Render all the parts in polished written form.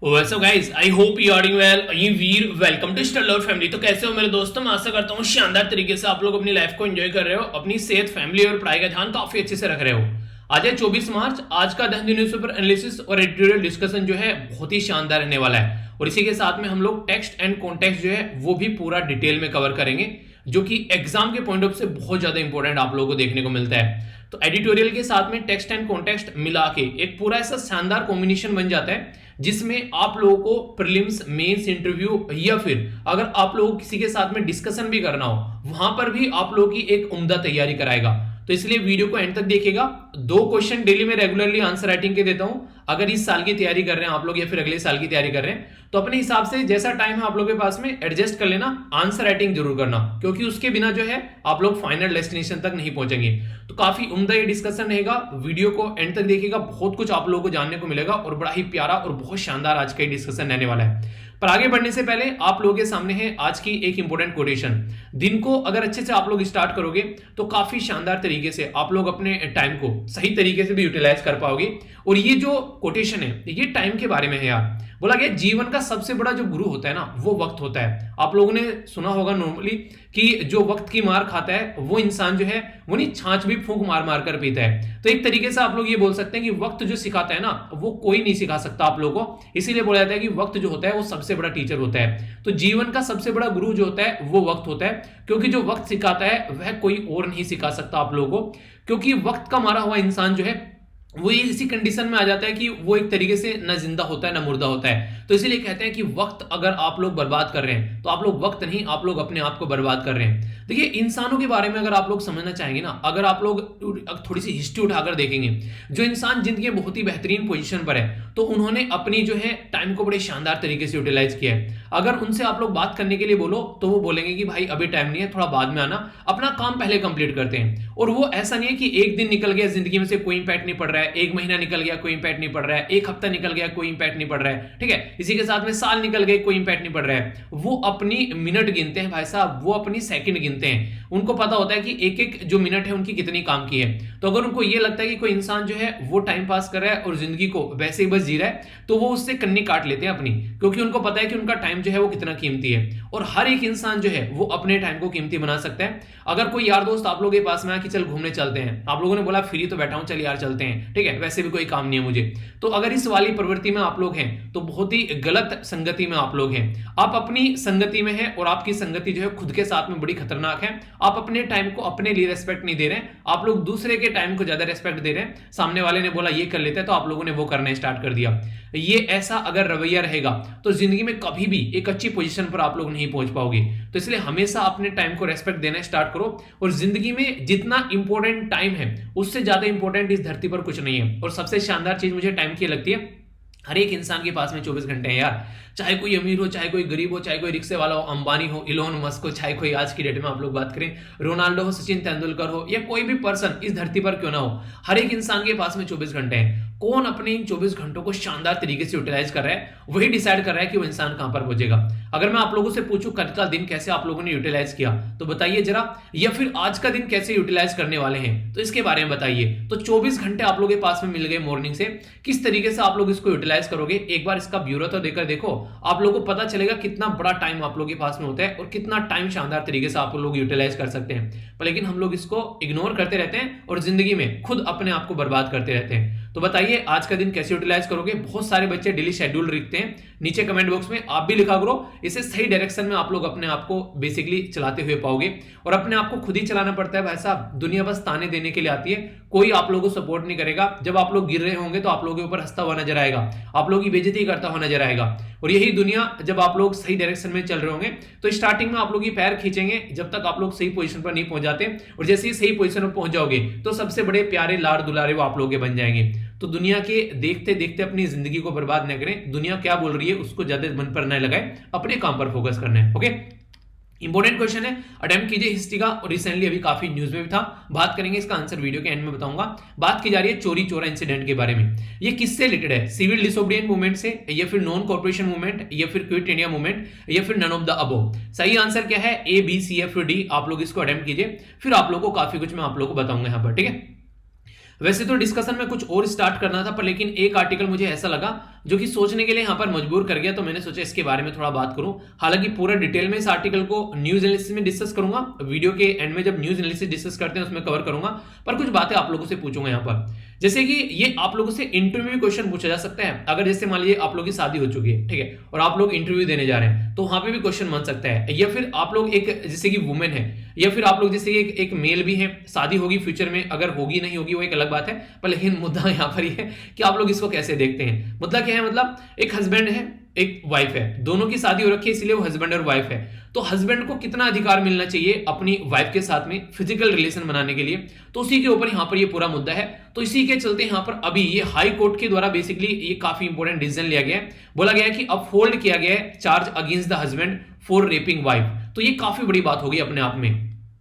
वैसे guys I hope you are doing well. ये वीर वेलकम टू स्टलर फैमिली। तो कैसे हो मेरे दोस्तों, मैं आशा करता हूँ शानदार तरीके से आप लोग अपनी लाइफ को एंजॉय कर रहे हो, अपनी सेहत, फैमिली और पढ़ाई का ध्यान काफी अच्छे से रख रहे हो। आज है 24 मार्च। आज का द हिंदू न्यूज़पेपर एनालिसिस और एडिटोरियल डिस्कशन जो है बहुत ही शानदार रहने वाला है, और इसी के साथ में हम लोग टेक्स्ट एंड कॉन्टेक्स्ट जो है वो भी पूरा डिटेल में कवर करेंगे, जो कि एग्जाम के पॉइंट ऑफ से बहुत ज्यादा इंपॉर्टेंट आप लोगों को देखने को मिलता है। तो एडिटोरियल के साथ में टेक्स्ट एंड कॉन्टेक्स्ट मिला के एक पूरा ऐसा शानदार कॉम्बिनेशन बन जाता है, जिसमें आप लोगों को प्रीलिम्स, मेंस, इंटरव्यू या फिर अगर आप लोगों को किसी के साथ में डिस्कशन भी करना हो, वहां पर भी आप लोगों की एक उम्दा तैयारी कराएगा। तो इसलिए वीडियो को एंड तक देखिएगा। 2 क्वेश्चन डेली में रेगुलरली आंसर राइटिंग के देता हूं। अगर इस साल की तैयारी कर रहे हैं आप लोग या फिर अगले साल की तैयारी कर रहे हैं, तो अपने हिसाब से जैसा टाइम है आप लोगों के पास में एडजस्ट कर लेना, आंसर राइटिंग जरूर करना, क्योंकि उसके बिना जो है आप लोग फाइनल डेस्टिनेशन तक नहीं पहुंचेंगे। तो काफी उम्दा ये डिस्कशन रहेगा, वीडियो को एंड तक देखिएगा, बहुत कुछ आप लोगों को जानने को मिलेगा और बड़ा ही प्यारा और बहुत शानदार आज का ये डिस्कशन रहने वाला है। पर आगे बढ़ने से पहले आप लोगों के सामने है आज की एक इंपॉर्टेंट कोटेशन। दिन को अगर अच्छे से आप लोग स्टार्ट करोगे तो काफी शानदार तरीके से आप लोग अपने टाइम को सही तरीके से भी यूटिलाइज कर पाओगे। और ये जो कोटेशन है ये टाइम के बारे में है यार। बोला गया जीवन का सबसे बड़ा जो गुरु होता है ना, वो वक्त होता है। आप लोगों ने सुना होगा नॉर्मली कि जो वक्त की मार खाता है वो इंसान जो है वो नहीं छाछ भी फूंक मार मार कर पीता है। तो एक तरीके से आप लोग ये बोल सकते हैं कि वक्त जो सिखाता है ना, वो कोई नहीं सिखा सकता आप लोगों को। इसीलिए बोला जाता है कि वक्त जो होता है वो सबसे बड़ा टीचर होता है। तो जीवन का सबसे बड़ा गुरु जो होता है वो वक्त होता है, क्योंकि जो वक्त सिखाता है वह कोई और नहीं सिखा सकता आप लोगों को। क्योंकि वक्त का मारा हुआ इंसान जो है वो ये इसी कंडीशन में आ जाता है कि वो एक तरीके से न जिंदा होता है न मुर्दा होता है। तो इसीलिए कहते हैं कि वक्त अगर आप लोग बर्बाद कर रहे हैं तो आप लोग वक्त नहीं, आप लोग अपने आप को बर्बाद कर रहे हैं। देखिए इंसानों के बारे में अगर आप लोग समझना चाहेंगे ना, अगर आप लोग थोड़ी सी हिस्ट्री उठाकर देखेंगे, जो इंसान जिंदगी में बहुत ही बेहतरीन पोजीशन पर है, तो उन्होंने अपनी जो है टाइम को बड़े शानदार तरीके से यूटिलाइज किया है। अगर उनसे आप लोग बात करने के लिए बोलो तो वो बोलेंगे कि भाई अभी टाइम नहीं है, थोड़ा बाद में आना, अपना काम पहले कंप्लीट करते हैं। और वो ऐसा नहीं है कि एक दिन निकल गया जिंदगी में से कोई इंपैक्ट नहीं पड़ रहा है, एक महीना निकल गया कोई इंपैक्ट नहीं पड़ रहा है, एक हफ्ता निकल गया कोई इंपैक्ट नहीं पड़ रहा है, ठीक है। इसी के साथ में साल निकल गए कोई इंपैक्ट नहीं पड़ रहा है। वो अपनी मिनट गिनते हैं भाई साहब, वो अपनी सेकंड गिनते हैं। उनको पता होता है कि एक एक जो मिनट है उनकी कितनी काम की है। तो अगर उनको ये लगता है कि कोई इंसान जो है वो टाइम पास कर रहा है और जिंदगी को वैसे ही बस जी रहा है, तो वो उससे कन्नी काट लेते हैं अपनी, क्योंकि उनको पता है कि उनका टाइम जो है वो कितना कीमती है। और हर एक इंसान जो है वो अपने टाइम को कीमती बना सकता है। अगर कोई यार दोस्त आप लोगों के पास में आया कि चल घूमने चलते हैं, आप लोगों ने बोला फ्री तो बैठा हूं, चल यार चलते हैं, ठीक है, वैसे भी कोई काम नहीं है मुझे, तो अगर इस वाली प्रवृत्ति में आप लोग हैं तो बहुत ही गलत संगति में आप लोग हैं। आप अपनी संगति में हैं और आपकी संगति जो है खुद के साथ में बड़ी खतरनाक है। आप अपने टाइम को अपने लिए रेस्पेक्ट नहीं दे रहे हैं, आप लोग दूसरे के टाइम को ज्यादा रेस्पेक्ट दे रहे हैं। सामने वाले ने बोला ये कर लेते हैं तो आप लोगों ने वो करना स्टार्ट कर दिया। ये ऐसा अगर रवैया रहेगा तो जिंदगी में कभी भी एक अच्छी पोजीशन पर आप लोग नहीं पहुंच पाओगे। तो इसलिए हमेशा अपने टाइम को रेस्पेक्ट देना स्टार्ट करो। और जिंदगी में जितना इंपॉर्टेंट टाइम है उससे ज्यादा इंपॉर्टेंट इस धरती पर कुछ नहीं है। और सबसे शानदार चीज मुझे टाइम की लगती है, हर एक इंसान के पास में 24 घंटे हैं यार। चाहे कोई अमीर हो, चाहे कोई गरीब हो, चाहे कोई रिक्शे वाला हो, अंबानी हो, इलोन मस्क हो, चाहे कोई आज की डेट में आप लोग बात करें रोनाल्डो हो, सचिन तेंदुलकर हो, या कोई भी पर्सन इस धरती पर क्यों ना हो, हर एक इंसान के पास में 24 घंटे हैं। कौन अपने इन 24 घंटों को शानदार तरीके से यूटिलाइज कर रहा है, वही डिसाइड कर रहा है कि वो इंसान कहां पर पहुंचेगा। अगर मैं आप लोगों से पूछूं कल का दिन कैसे आप लोगों ने यूटिलाइज किया, तो बताइए जरा, या फिर आज का दिन कैसे यूटिलाइज करने वाले हैं, तो इसके बारे में बताइए। तो 24 घंटे आप लोगों के पास में मिल गए मॉर्निंग से, किस तरीके से आप लोग इसको यूटिलाइज करोगे, एक बार इसका ब्यूरो तो देकर देखो, आप लोगों को पता चलेगा कितना बड़ा टाइम आप लोगों के पास में होता है और कितना टाइम शानदार तरीके से आप लोग यूटिलाइज कर सकते हैं। पर लेकिन हम लोग इसको इग्नोर करते रहते हैं और जिंदगी में खुद अपने आप को बर्बाद करते रहते हैं। तो बताइए आज का दिन कैसे यूटिलाइज करोगे। बहुत सारे बच्चे डेली शेड्यूल लिखते हैं, नीचे कमेंट बॉक्स में आप भी लिखा करो। इसे सही डायरेक्शन में आप लोग अपने आप को बेसिकली चलाते हुए पाओगे। और अपने आप को खुद ही चलाना पड़ता है भाई साहब, दुनिया बस ताने देने के लिए आती है, कोई आप लोगों को सपोर्ट नहीं करेगा। जब आप लोग गिर रहे होंगे तो आप लोगों के ऊपर हंसता हुआ नजर आएगा, आप लोगों की बेइज्जती करता हुआ नजर आएगा। और यही दुनिया जब आप लोग सही डायरेक्शन में चल रहे होंगे तो स्टार्टिंग में आप लोग की पैर खींचेंगे जब तक आप लोग सही पोजीशन पर नहीं पहुंच जाते। और जैसे ही सही पोजीशन पर पहुंच जाओगे तो सबसे बड़े प्यारे लाड़ दुलारे वो आप लोग के बन जाएंगे। तो दुनिया के देखते देखते अपनी जिंदगी को बर्बाद न करें, दुनिया क्या बोल रही है उसको ज्यादा मन पर न लगाए, अपने काम पर फोकस करना है। ओके, इंपॉर्टेंट क्वेश्चन है, अटेम्प्ट कीजिए हिस्ट्री का। और रिसेंटली अभी काफी न्यूज में भी था, बात करेंगे इसका आंसर वीडियो के एंड में बताऊंगा। बात की जा रही है चोरी चोरा इंसिडेंट के बारे में। ये किससे रिलेटेड है, सिविल डिसोबीडिएंट मूवमेंट से, या फिर नॉन कॉर्पोरेशन मूवमेंट, या फिर क्विट इंडिया मूवमेंट, या फिर नन ऑफ द अबव। सही आंसर क्या है, A B C F D. आप लोग इसको अटेम्प्ट कीजिए, फिर आप लोग को काफी कुछ मैं आप लोग को बताऊंगा यहाँ पर, ठीक है। वैसे तो डिस्कशन में कुछ और स्टार्ट करना था, पर लेकिन एक आर्टिकल मुझे ऐसा लगा जो कि सोचने के लिए यहाँ पर मजबूर कर गया। तो मैंने सोचा इसके बारे में थोड़ा बात करूं। हालांकि पूरा डिटेल में इस आर्टिकल को न्यूज एनालिसिस में डिस्कस करूंगा, वीडियो के एंड में जब न्यूज एनालिसिस डिस्कस करते हैं उसमें कवर करूंगा, पर कुछ बातें आप लोगों से पूछूंगा यहाँ पर। जैसे कि ये आप लोगों से इंटरव्यू में क्वेश्चन पूछा जा सकता है। अगर जैसे मान लीजिए आप लोगों की शादी हो चुकी है, ठीक है, और आप लोग इंटरव्यू देने जा रहे हैं, तो वहां पे भी क्वेश्चन बन सकता है। या फिर आप लोग एक जैसे कि वुमेन है, या फिर आप लोग जैसे एक मेल भी है, शादी होगी फ्यूचर में, अगर होगी नहीं होगी वो एक अलग बात है, पर लेकिन मुद्दा यहाँ पर ये है कि आप लोग इसको कैसे देखते हैं। मुद्दा क्या है, मतलब एक हस्बैंड है, एक वाइफ है, दोनों की शादी हो रखी है, इसलिए वो हस्बैंड और वाइफ है। तो हस्बैंड को कितना अधिकार मिलना चाहिए अपनी वाइफ के साथ में फिजिकल रिलेशन बनाने के लिए, तो उसी के ऊपर यहाँ पर ये पूरा मुद्दा है। तो इसी के चलते यहाँ पर अभी ये हाई कोर्ट के द्वारा बेसिकली ये काफी इंपॉर्टेंट डिसीजन लिया गया है। बोला गया है कि अपहोल्ड किया गया है charge against the husband for rapping wife. तो ये काफी बड़ी बात होगी अपने आप में।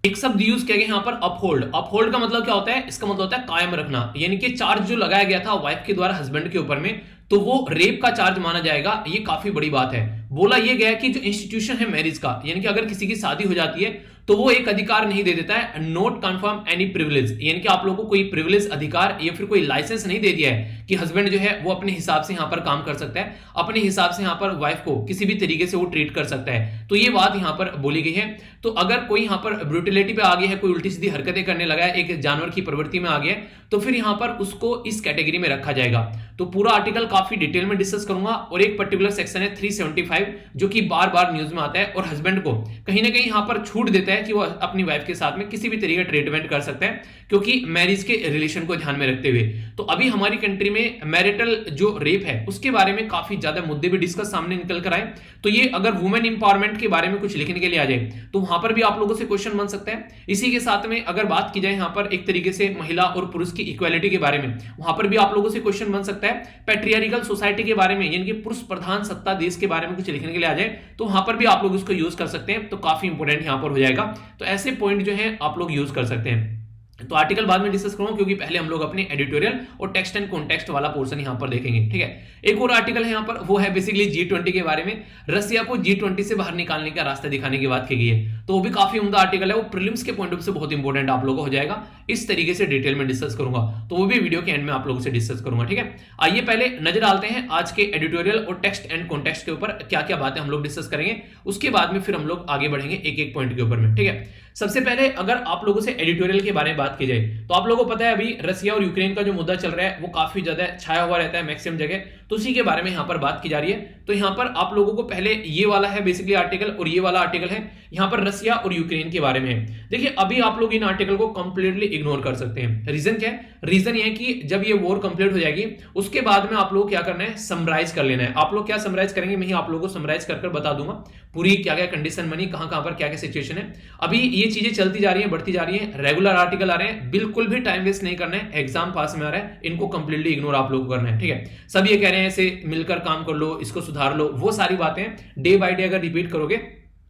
एक शब्द यूज किया गया यहाँ पर अपहोल्ड। अपहोल्ड का मतलब क्या होता है, इसका मतलब होता है कायम रखना, यानी कि चार्ज जो लगाया गया था वाइफ के द्वारा हस्बैंड के ऊपर में, तो वो रेप का चार्ज माना जाएगा। ये काफी बड़ी बात है। बोला ये गया कि जो इंस्टीट्यूशन है मैरिज का, यानी कि अगर किसी की शादी हो जाती है तो वो एक अधिकार नहीं दे देता है, नॉट कन्फर्म एनी प्रिविलेज, यानी कि आप लोगों को कोई प्रिविलेज अधिकार या फिर कोई लाइसेंस नहीं दे दिया है कि हस्बैंड जो है वो अपने हिसाब से यहाँ पर काम कर सकता है, अपने हिसाब से यहाँ पर वाइफ को किसी भी तरीके से वो ट्रीट कर सकता है। तो ये बात यहाँ पर बोली गई है। तो अगर कोई यहाँ पर ब्रूटिलिटी पे आ गया है, कोई उल्टी सीधी हरकतें करने लगा है, एक जानवर की प्रवृत्ति में आ गया है, तो फिर यहाँ पर उसको इस कैटेगरी में रखा जाएगा। तो पूरा आर्टिकल काफी डिटेल में डिस्कस करूंगा। और एक पर्टिकुलर सेक्शन है 375 जो कि बार बार न्यूज में आता है और हस्बैंड को कहीं ना कहीं यहाँ पर छूट देता है कि वो अपनी वाइफ के साथ में किसी भी तरीके का ट्रीटमेंट कर सकता है, क्योंकि मैरिज के रिलेशन को ध्यान में रखते हुए। तो अभी हमारी कंट्री में मैरिटल जो रेप है उसके बारे में काफी ज्यादा मुद्दे भी डिस्कस सामने निकल कर आए। तो ये अगर वुमेन इंपावरमेंट के बारे में कुछ लिखने के लिए आ जाए तो वहां पर भी आप लोगों से क्वेश्चन बन सकता है। इसी के साथ में अगर बात की जाए यहाँ पर एक तरीके से महिला और पुरुष की इक्वालिटी के बारे में, वहां पर भी आप लोगों से क्वेश्चन बन सकता है। पैट्रियार्कल सोसाइटी के बारे में, यानी कि पुरुष प्रधान सत्ता देश के बारे में कुछ लिखने के लिए आ जाए तो वहां पर भी आप लोग इसको यूज कर सकते हैं। तो काफी इंपॉर्टेंट यहां पर हो जाएगा। तो ऐसे पॉइंट जो है आप लोग यूज कर सकते हैं। तो आर्टिकल बाद में डिस्कस करूंगा, क्योंकि पहले हम लोग अपने एडिटोरियल और टेक्स्ट एंड कॉन्टेक्स्ट वाला पोर्शन यहां पर देखेंगे, ठीक है। एक और आर्टिकल है यहां पर, वो है बेसिकली G20 के बारे में। रसिया को G20 से बाहर निकालने का रास्ता दिखाने की बात की गई है। तो वो भी काफी उम्दा आर्टिकल है, वो प्रीलिम्स के पॉइंट ऑफ से बहुत इंपॉर्टेंट आप लोगों को हो जाएगा। इस तरीके से डिटेल में डिस्कस करूंगा, तो वो भी वीडियो के एंड में आप लोगों से डिस्कस करूंगा, ठीक है। आइए पहले नजर डालते हैं आज के एडिटोरियल और टेक्स्ट एंड कॉन्टेक्स्ट के ऊपर क्या क्या बातें हम लोग डिस्कस करेंगे। उसके बाद में फिर हम लोग आगे बढ़ेंगे एक एक पॉइंट के ऊपर में, ठीक है। सबसे पहले अगर आप लोगों से एडिटोरियल के बारे में बात की जाए तो आप लोगों को पता है अभी रसिया और यूक्रेन का जो मुद्दा चल रहा है वो काफी ज्यादा छाया हुआ रहता है मैक्सिमम जगह। तो उसी के बारे में यहां पर बात की जा रही है। तो यहां पर आप लोगों को पहले ये वाला है बेसिकली आर्टिकल, और ये वाला आर्टिकल है यहां पर रसिया और यूक्रेन के बारे में है। देखिए अभी आप लोग इन आर्टिकल को कंप्लीटली इग्नोर कर सकते हैं। रीजन क्या है, रीजन ये है कि जब ये वॉर कंप्लीट हो जाएगी उसके बाद में आप लोग क्या करना है, समराइज कर लेना है। आप लोग क्या समराइज करेंगे, मैं ही आप लोगों को समराइज कर बता दूंगा पूरी क्या क्या कंडीशन बनी, कहां कहां पर क्या क्या सिचुएशन है। अभी ये चीजें चलती जा रही है, बढ़ती जा रही है, रेगुलर आर्टिकल आ रहे हैं, बिल्कुल भी टाइम वेस्ट नहीं करना है। एग्जाम पास में आ रहा है, इनको कंप्लीटली इग्नोर आप लोग को करना है, ठीक है। सब ये कह रहे हैं ऐसे मिलकर काम कर लो, इसको सुधार लो, वो सारी बातें डे बाय डे अगर रिपीट करोगे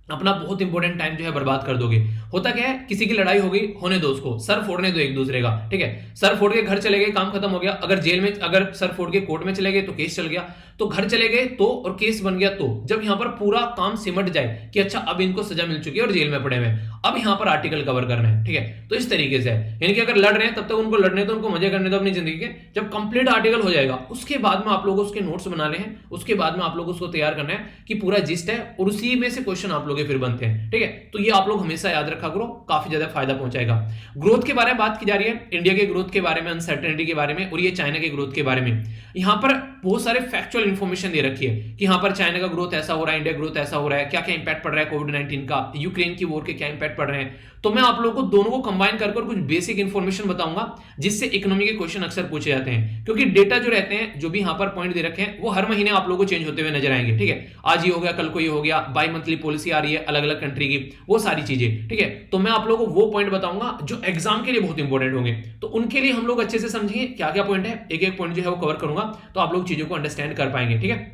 अपना बहुत इंपॉर्टेंट टाइम जो है बर्बाद कर दोगे। होता क्या है, किसी की लड़ाई हो गई, होने दो, उसको सर फोड़ने दो एक दूसरे का, ठीक है। सर फोड़ के घर चले गए, काम खत्म हो गया। अगर जेल में, अगर सर फोड़ के कोर्ट में चले गए तो केस चल गया, तो घर चले गए तो, और केस बन गया तो, जब यहां पर पूरा काम सिमट जाए कि अच्छा अब इनको सजा मिल चुकी है और जेल में पड़े हुए, अब यहां पर आर्टिकल कवर करना है, ठीक है। तो इस तरीके से यानी कि अगर लड़ रहे हैं तब तक उनको लड़ने दो, उनको मजे करने दो अपनी जिंदगी के। जब कंप्लीट आर्टिकल हो जाएगा उसके बाद में आप लोग उसके नोट्स बना ले हैं, उसके बाद में आप लोग उसको तैयार करना है कि पूरा जिस्ट है, और उसी में से क्वेश्चन आप लोग फिर बनते हैं, ठीक है। तो ये आप लोग हमेशा याद रखा करो, काफी ज्यादा फायदा पहुंचाएगा। ग्रोथ के बारे में बात की जा रही है, इंडिया के ग्रोथ के बारे में, अनसर्टेनिटी के बारे में, और ये चाइना के ग्रोथ के बारे में। यहां पर बहुत सारे फैक्चुअल इंफॉर्मेशन दे रखी है कि यहां पर चाइना का ग्रोथ ऐसा हो रहा है, इंडिया ग्रोथ ऐसा हो रहा है, क्या क्या इंपैक्ट पड़ रहा है कोविड-19 का, यूक्रेन की वॉर के क्या इंपैक्ट पड़ रहे हैं। तो मैं आप लोगों को दोनों को कंबाइन कर कुछ बेसिक इंफॉर्मेशन बताऊंगा जिससे इकोनॉमी के क्वेश्चन अक्सर पूछे जाते हैं, क्योंकि डेटा जो रहते हैं, जो भी यहां पर पॉइंट दे रखे हैं, वो हर महीने आप लोगों को चेंज होते हुए नजर आएंगे, ठीक है। आज ये हो गया, कल को ये हो गया, बाई मंथली पॉलिसी आ रही है अलग अलग कंट्री की, वो सारी चीजें, ठीक है। तो मैं आप लोगों को वो पॉइंट बताऊंगा जो एग्जाम के लिए बहुत इंपॉर्टेंट होंगे। तो उनके लिए हम लोग अच्छे से समझेंगे क्या क्या पॉइंट है, एक एक पॉइंट जो है वो कवर करूंगा, तो आप लोग चीजों को अंडरस्टैंड कर पाएंगे, ठीक है।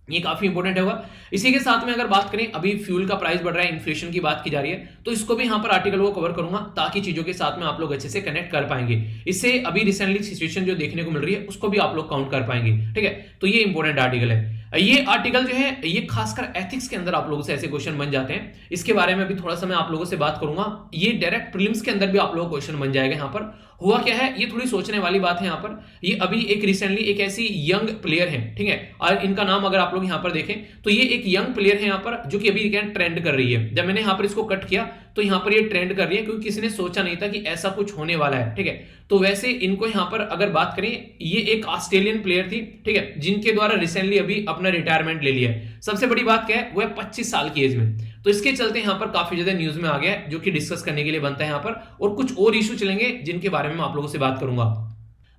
ये काफी इंपॉर्टेंट होगा। इसी के साथ में अगर बात करें, अभी फ्यूल का प्राइस बढ़ रहा है, इन्फ्लेशन की बात की जा रही है, तो इसको भी यहां पर आर्टिकल को कवर करूंगा ताकि चीजों के साथ में आप लोग अच्छे से कनेक्ट कर पाएंगे। इससे अभी रिसेंटली सिचुएशन जो देखने को मिल रही है उसको भी आप लोग काउंट कर पाएंगे, ठीक है। तो ये इंपॉर्टेंट आर्टिकल है। ये आर्टिकल जो है ये खासकर एथिक्स के अंदर आप लोगों से ऐसे क्वेश्चन बन जाते हैं, इसके बारे में भी थोड़ा सा मैं आप लोगों से बात करूंगा। ये डायरेक्ट प्रीलिम्स के अंदर भी आप लोगों को क्वेश्चन बन जाएगा। यहाँ पर हुआ क्या है, ये थोड़ी सोचने वाली बात है। यहाँ पर ये अभी एक रिसेंटली एक ऐसी यंग प्लेयर है, ठीक है, और इनका नाम अगर आप लोग यहाँ पर देखें तो ये एक यंग प्लेयर है यहाँ पर, जो कि अभी ट्रेंड कर रही है। जब मैंने यहाँ पर इसको कट किया तो यहाँ पर ये ट्रेंड कर रही है, क्योंकि किसी ने सोचा नहीं था कि ऐसा कुछ होने वाला है, ठीक है। तो वैसे इनको यहाँ पर अगर बात करें, ये एक ऑस्ट्रेलियन प्लेयर थी, ठीक है, जिनके द्वारा रिसेंटली अभी अपना रिटायरमेंट ले लिया है। सबसे बड़ी बात क्या है, वो है 25 साल की एज में। तो इसके चलते यहाँ पर काफी ज्यादा न्यूज में आ गया है, जो कि डिस्कस करने के लिए बनता है यहाँ पर, और कुछ और इशू चलेंगे जिनके बारे में मैं आप लोगों से बात करूंगा।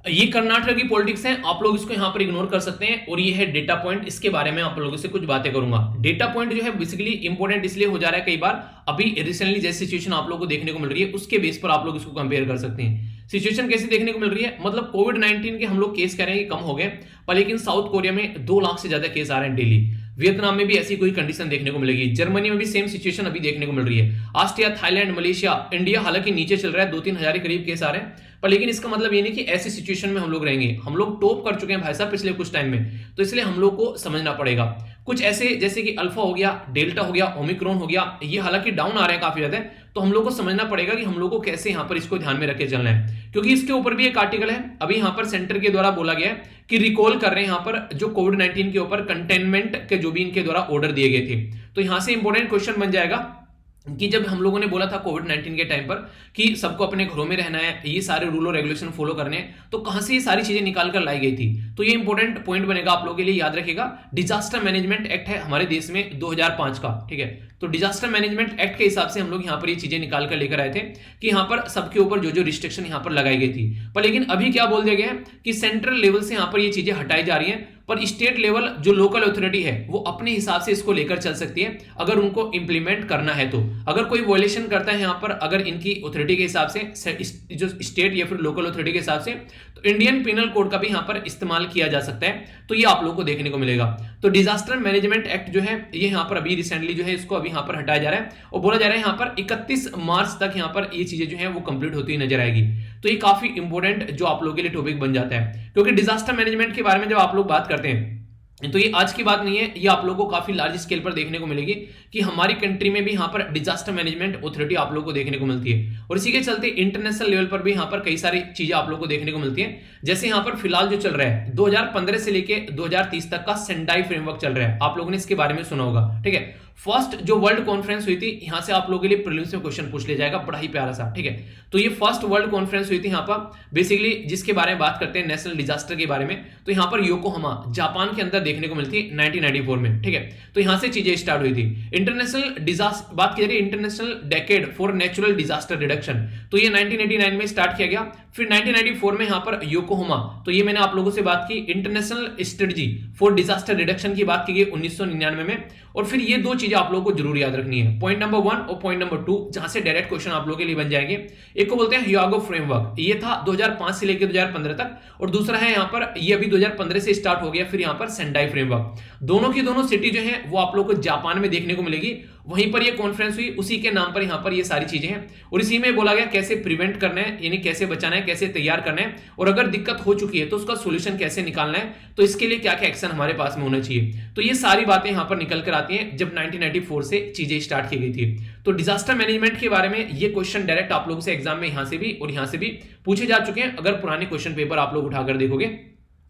ये कर्नाटक की पॉलिटिक्स है, आप लोग इसको यहाँ पर इग्नोर कर सकते हैं। और ये है डेटा पॉइंट, इसके बारे में आप लोगों से कुछ बातें करूंगा। डेटा पॉइंट जो है बेसिकली इंपॉर्टेंट इसलिए हो जा रहा है, कई बार अभी रिसेंटली जैसी सिचुएशन आप लोगों को देखने को मिल रही है, उसके बेस पर आप लोग इसको कंपेयर कर सकते हैं। सिचुएशन कैसे देखने को मिल रही है, मतलब कोविड-19 के हम लोग केस कह रहे हैं कि कम हो गए, पर लेकिन साउथ कोरिया में 2 लाख से ज्यादा केस आ रहे हैं डेली। वियतनाम में भी ऐसी कोई कंडीशन देखने को मिलेगी। जर्मनी में भी सेम सिचुएशन अभी देखने को मिल रही है। ऑस्ट्रिया, थाईलैंड, मलेशिया, इंडिया हालांकि नीचे चल रहा है, 2-3 हजार के करीब केस आ रहे हैं, पर लेकिन इसका मतलब ये नहीं कि ऐसी सिचुएशन में हम लोग रहेंगे। हम लोग टॉप कर चुके हैं भाई साहब पिछले कुछ टाइम में, तो इसलिए हम लोग को समझना पड़ेगा। कुछ ऐसे जैसे कि अल्फा हो गया, डेल्टा हो गया, ओमिक्रॉन हो गया, ये हालांकि डाउन आ रहे हैं काफी ज्यादा, तो हम लोग को समझना पड़ेगा कि हम लोग को कैसे यहाँ पर इसको ध्यान में रखे चलना है। क्योंकि इसके ऊपर भी एक आर्टिकल है, अभी यहाँ पर सेंटर के द्वारा बोला गया है कि रिकॉल कर रहे हैं यहाँ पर जो कोविड-19 के ऊपर कंटेनमेंट के जो भी इनके द्वारा ऑर्डर दिए गए थे। तो यहां से इंपॉर्टेंट क्वेश्चन बन जाएगा कि जब हम लोगों ने बोला था कोविड-19 के टाइम पर कि सबको अपने घरों में रहना है, ये सारे रूल और रेगुलेशन फॉलो करने हैं, तो कहां से ये सारी चीजें निकाल कर लाई गई थी। तो ये इंपॉर्टेंट पॉइंट बनेगा आप लोगों के लिए, याद रखिएगा। डिजास्टर मैनेजमेंट एक्ट है हमारे देश में 2005 का, ठीक है। तो डिजास्टर मैनेजमेंट एक्ट के हिसाब से हम लोग यहाँ पर ये चीजें निकाल कर लेकर आए थे कि यहाँ पर सबके ऊपर जो जो रिस्ट्रिक्शन यहाँ पर लगाई गई थी। पर लेकिन अभी क्या बोल दिया गया है कि सेंट्रल लेवल से यहाँ पर ये चीजें हटाई जा रही हैं, पर स्टेट लेवल जो लोकल अथॉरिटी है वो अपने हिसाब से इसको लेकर चल सकती है, अगर उनको इंप्लीमेंट करना है तो। अगर कोई वॉयलेशन करता है यहाँ पर, अगर इनकी अथॉरिटी के हिसाब से, जो स्टेट या फिर लोकल अथॉरिटी के हिसाब से, तो इंडियन पिनल कोड का भी यहाँ पर इस्तेमाल किया जा सकता है। तो ये आप लोगों को देखने को मिलेगा। तो डिजास्टर मैनेजमेंट एक्ट जो है ये यहाँ पर अभी रिसेंटली जो है इसको अभी यहाँ पर हटाया जा रहा है, और बोला जा रहा है यहाँ पर 31 मार्च तक यहाँ पर ये चीजें जो है वो कंप्लीट होती नजर आएगी। तो ये काफी इंपॉर्टेंट जो आप लोगों के लिए टॉपिक बन जाता है, क्योंकि डिजास्टर मैनेजमेंट के बारे में जब आप लोग बात करते हैं तो ये आज की बात नहीं है, ये आप लोगों को काफी लार्ज स्केल पर देखने को मिलेगी कि हमारी कंट्री में भी यहाँ पर डिजास्टर मैनेजमेंट अथॉरिटी आप लोगों को देखने को मिलती है। और इसी के चलते इंटरनेशनल लेवल पर भी यहाँ पर कई सारी चीजें आप लोगों को देखने को मिलती हैं। जैसे यहाँ पर फिलहाल जो चल रहा है 2015 से लेकर 2030 तक का सेंडाई फ्रेमवर्क चल रहा है, आप लोगों ने इसके बारे में सुना होगा, ठीक है। फर्स्ट जो वर्ल्ड कॉन्फ्रेंस हुई थी, यहां से आप लोगों के लिए प्रीलिम्स में क्वेश्चन पूछ लिया जाएगा, बड़ा ही प्यारा सा, ठीक है। तो ये फर्स्ट वर्ल्ड कॉन्फ्रेंस हुई थी यहाँ पर, बेसिकली जिसके बारे में बात करते हैं नेशनल डिजास्टर के बारे में, तो यहाँ पर योकोहामा जापान के अंदर देखने को मिलती है 1994 में, ठीक है। तो यहां से चीजें स्टार्ट हुई थी। इंटरनेशनल डिजास्टर बात की जा रही है, international decade for natural disaster reduction, तो ये 1989 में स्टार्ट किया गया। फिर 1994 में यहाँ पर योकोहामा, तो ये मैंने आप लोगों से बात की। International strategy for disaster reduction की बात की गई 1999 में। और फिर ये दो चीजें आप लोगों को जरूर याद रखनी है, पॉइंट नंबर 1 और पॉइंट नंबर 2, जहां से डायरेक्ट क्वेश्चन आप लोगों के लिए बन जाएंगे। एक को बोलते हैं ह्यागो फ्रेमवर्क, ये था 2005 से लेकर 2015 तक, और दूसरा है यहाँ पर ये अभी 2015 से स्टार्ट हो गया, फिर यहाँ पर सेंडाई फ्रेमवर्क। दोनों की दोनों सिटी जो है वो आप लोगों को जापान में देखने को मिलेगी, वहीं पर ये कॉन्फ्रेंस हुई, उसी के नाम पर यहाँ पर ये सारी चीजें हैं। और इसी में बोला गया कैसे प्रिवेंट करना है, यानी कैसे बचाना है, कैसे तैयार करना है, और अगर दिक्कत हो चुकी है तो उसका सोल्यूशन कैसे निकालना है, तो इसके लिए क्या क्या एक्शन हमारे पास में होना चाहिए। तो ये सारी बातें यहाँ पर निकल कर आती हैं जब 1994 से चीजें स्टार्ट की गई थी। तो डिजास्टर मैनेजमेंट के बारे में ये क्वेश्चन डायरेक्ट आप लोगों से एग्जाम में यहां से भी और यहां से भी पूछे जा चुके हैं। अगर पुराने क्वेश्चन पेपर आप लोग उठाकर देखोगे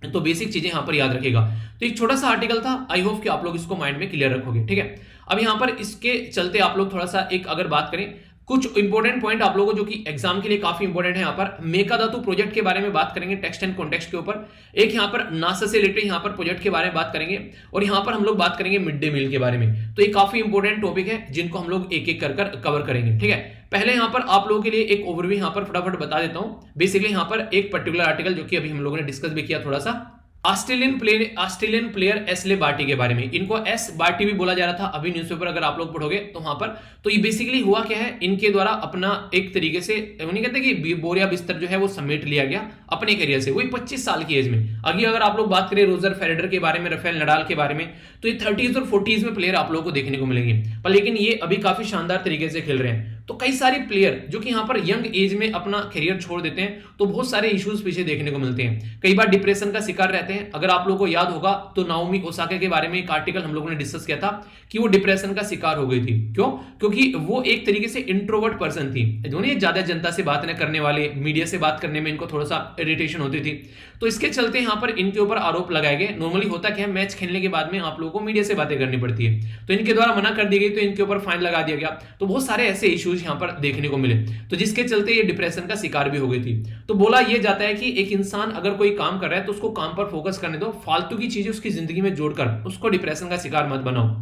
तो बेसिक चीजें यहां पर याद रखेगा। तो एक छोटा सा आर्टिकल था, आई होप कि आप लोग इसको माइंड में क्लियर रखोगे, ठीक है। अब यहां पर इसके चलते आप लोग थोड़ा सा एक अगर बात करें, कुछ इंपॉर्टेंट पॉइंट आप लोगों को जो कि एग्जाम के लिए काफी इंपॉर्टेंट है। यहाँ पर मेकाधातु प्रोजेक्ट के बारे में बात करेंगे, टेक्स्ट एंड कॉन्टेक्स्ट के ऊपर। एक यहाँ पर नासा से रिलेटेड यहाँ पर प्रोजेक्ट के बारे में बात करेंगे, और यहाँ पर हम लोग बात करेंगे मिड डे मील के बारे में। तो ये काफी इंपॉर्टेंट टॉपिक है जिनको हम लोग एक एक कर कवर करेंगे, ठीक है। पहले यहाँ पर आप लोगों के लिए एक ओवरव्यू यहाँ पर फटाफट बता देता हूँ। बेसिकली यहाँ पर एक पर्टिकुलर आर्टिकल जो कि अभी हम लोगों ने डिस्कस भी किया थोड़ा सा, ऑस्ट्रेलियन प्लेयर एस्ले बार्टी के बारे में। इनको एस बार्टी भी बोला जा रहा था अभी न्यूज़पेपर अगर आप लोग पढ़ोगे तो वहां पर। तो ये बेसिकली हुआ क्या है, इनके द्वारा अपना एक तरीके से उन्हें कहते हैं कि बोरिया बिस्तर जो है वो समेट लिया गया अपने करियर से, वही 25 साल की एज में। अभी अगर आप लोग बात करें रोजर फेडरर के बारे में, राफेल नडाल के बारे में, तो ये 30s और 40s में प्लेयर आप लोगों को देखने को मिलेंगे, पर लेकिन ये अभी काफी शानदार तरीके से खेल रहे हैं। तो कई सारे प्लेयर जो कि यहाँ पर यंग एज में अपना करियर छोड़ देते हैं, तो बहुत सारे इश्यूज पीछे देखने को मिलते हैं। कई बार डिप्रेशन का शिकार रहते हैं। अगर आप लोगों को याद होगा तो नाओमी ओसाका के बारे में एक आर्टिकल हम लोगों ने डिस्कस किया था कि वो डिप्रेशन का शिकार हो गई थी। क्यों? क्योंकि वो एक तरीके से इंट्रोवर्ट पर्सन थी, जो नहीं ज्यादा जनता से बात न करने वाले, मीडिया से बात करने में इनको थोड़ा सा इरिटेशन होती थी। तो इसके चलते यहाँ पर इनके ऊपर आरोप लगाए गए। नॉर्मली होता क्या है, मैच खेलने के बाद में आप लोगों को मीडिया से बातें करनी पड़ती है, तो इनके द्वारा मना कर दी गई, तो इनके ऊपर फाइन लगा दिया गया। तो बहुत सारे ऐसे इश्यूज यहाँ पर देखने को मिले, तो जिसके चलते ये डिप्रेशन का शिकार भी हो गई थी। तो बोला यह जाता है कि एक इंसान अगर कोई काम कर रहा है तो उसको काम पर फोकस करने दो, फालतू की चीजें उसकी जिंदगी में जोड़कर उसको डिप्रेशन का शिकार मत बनाओ।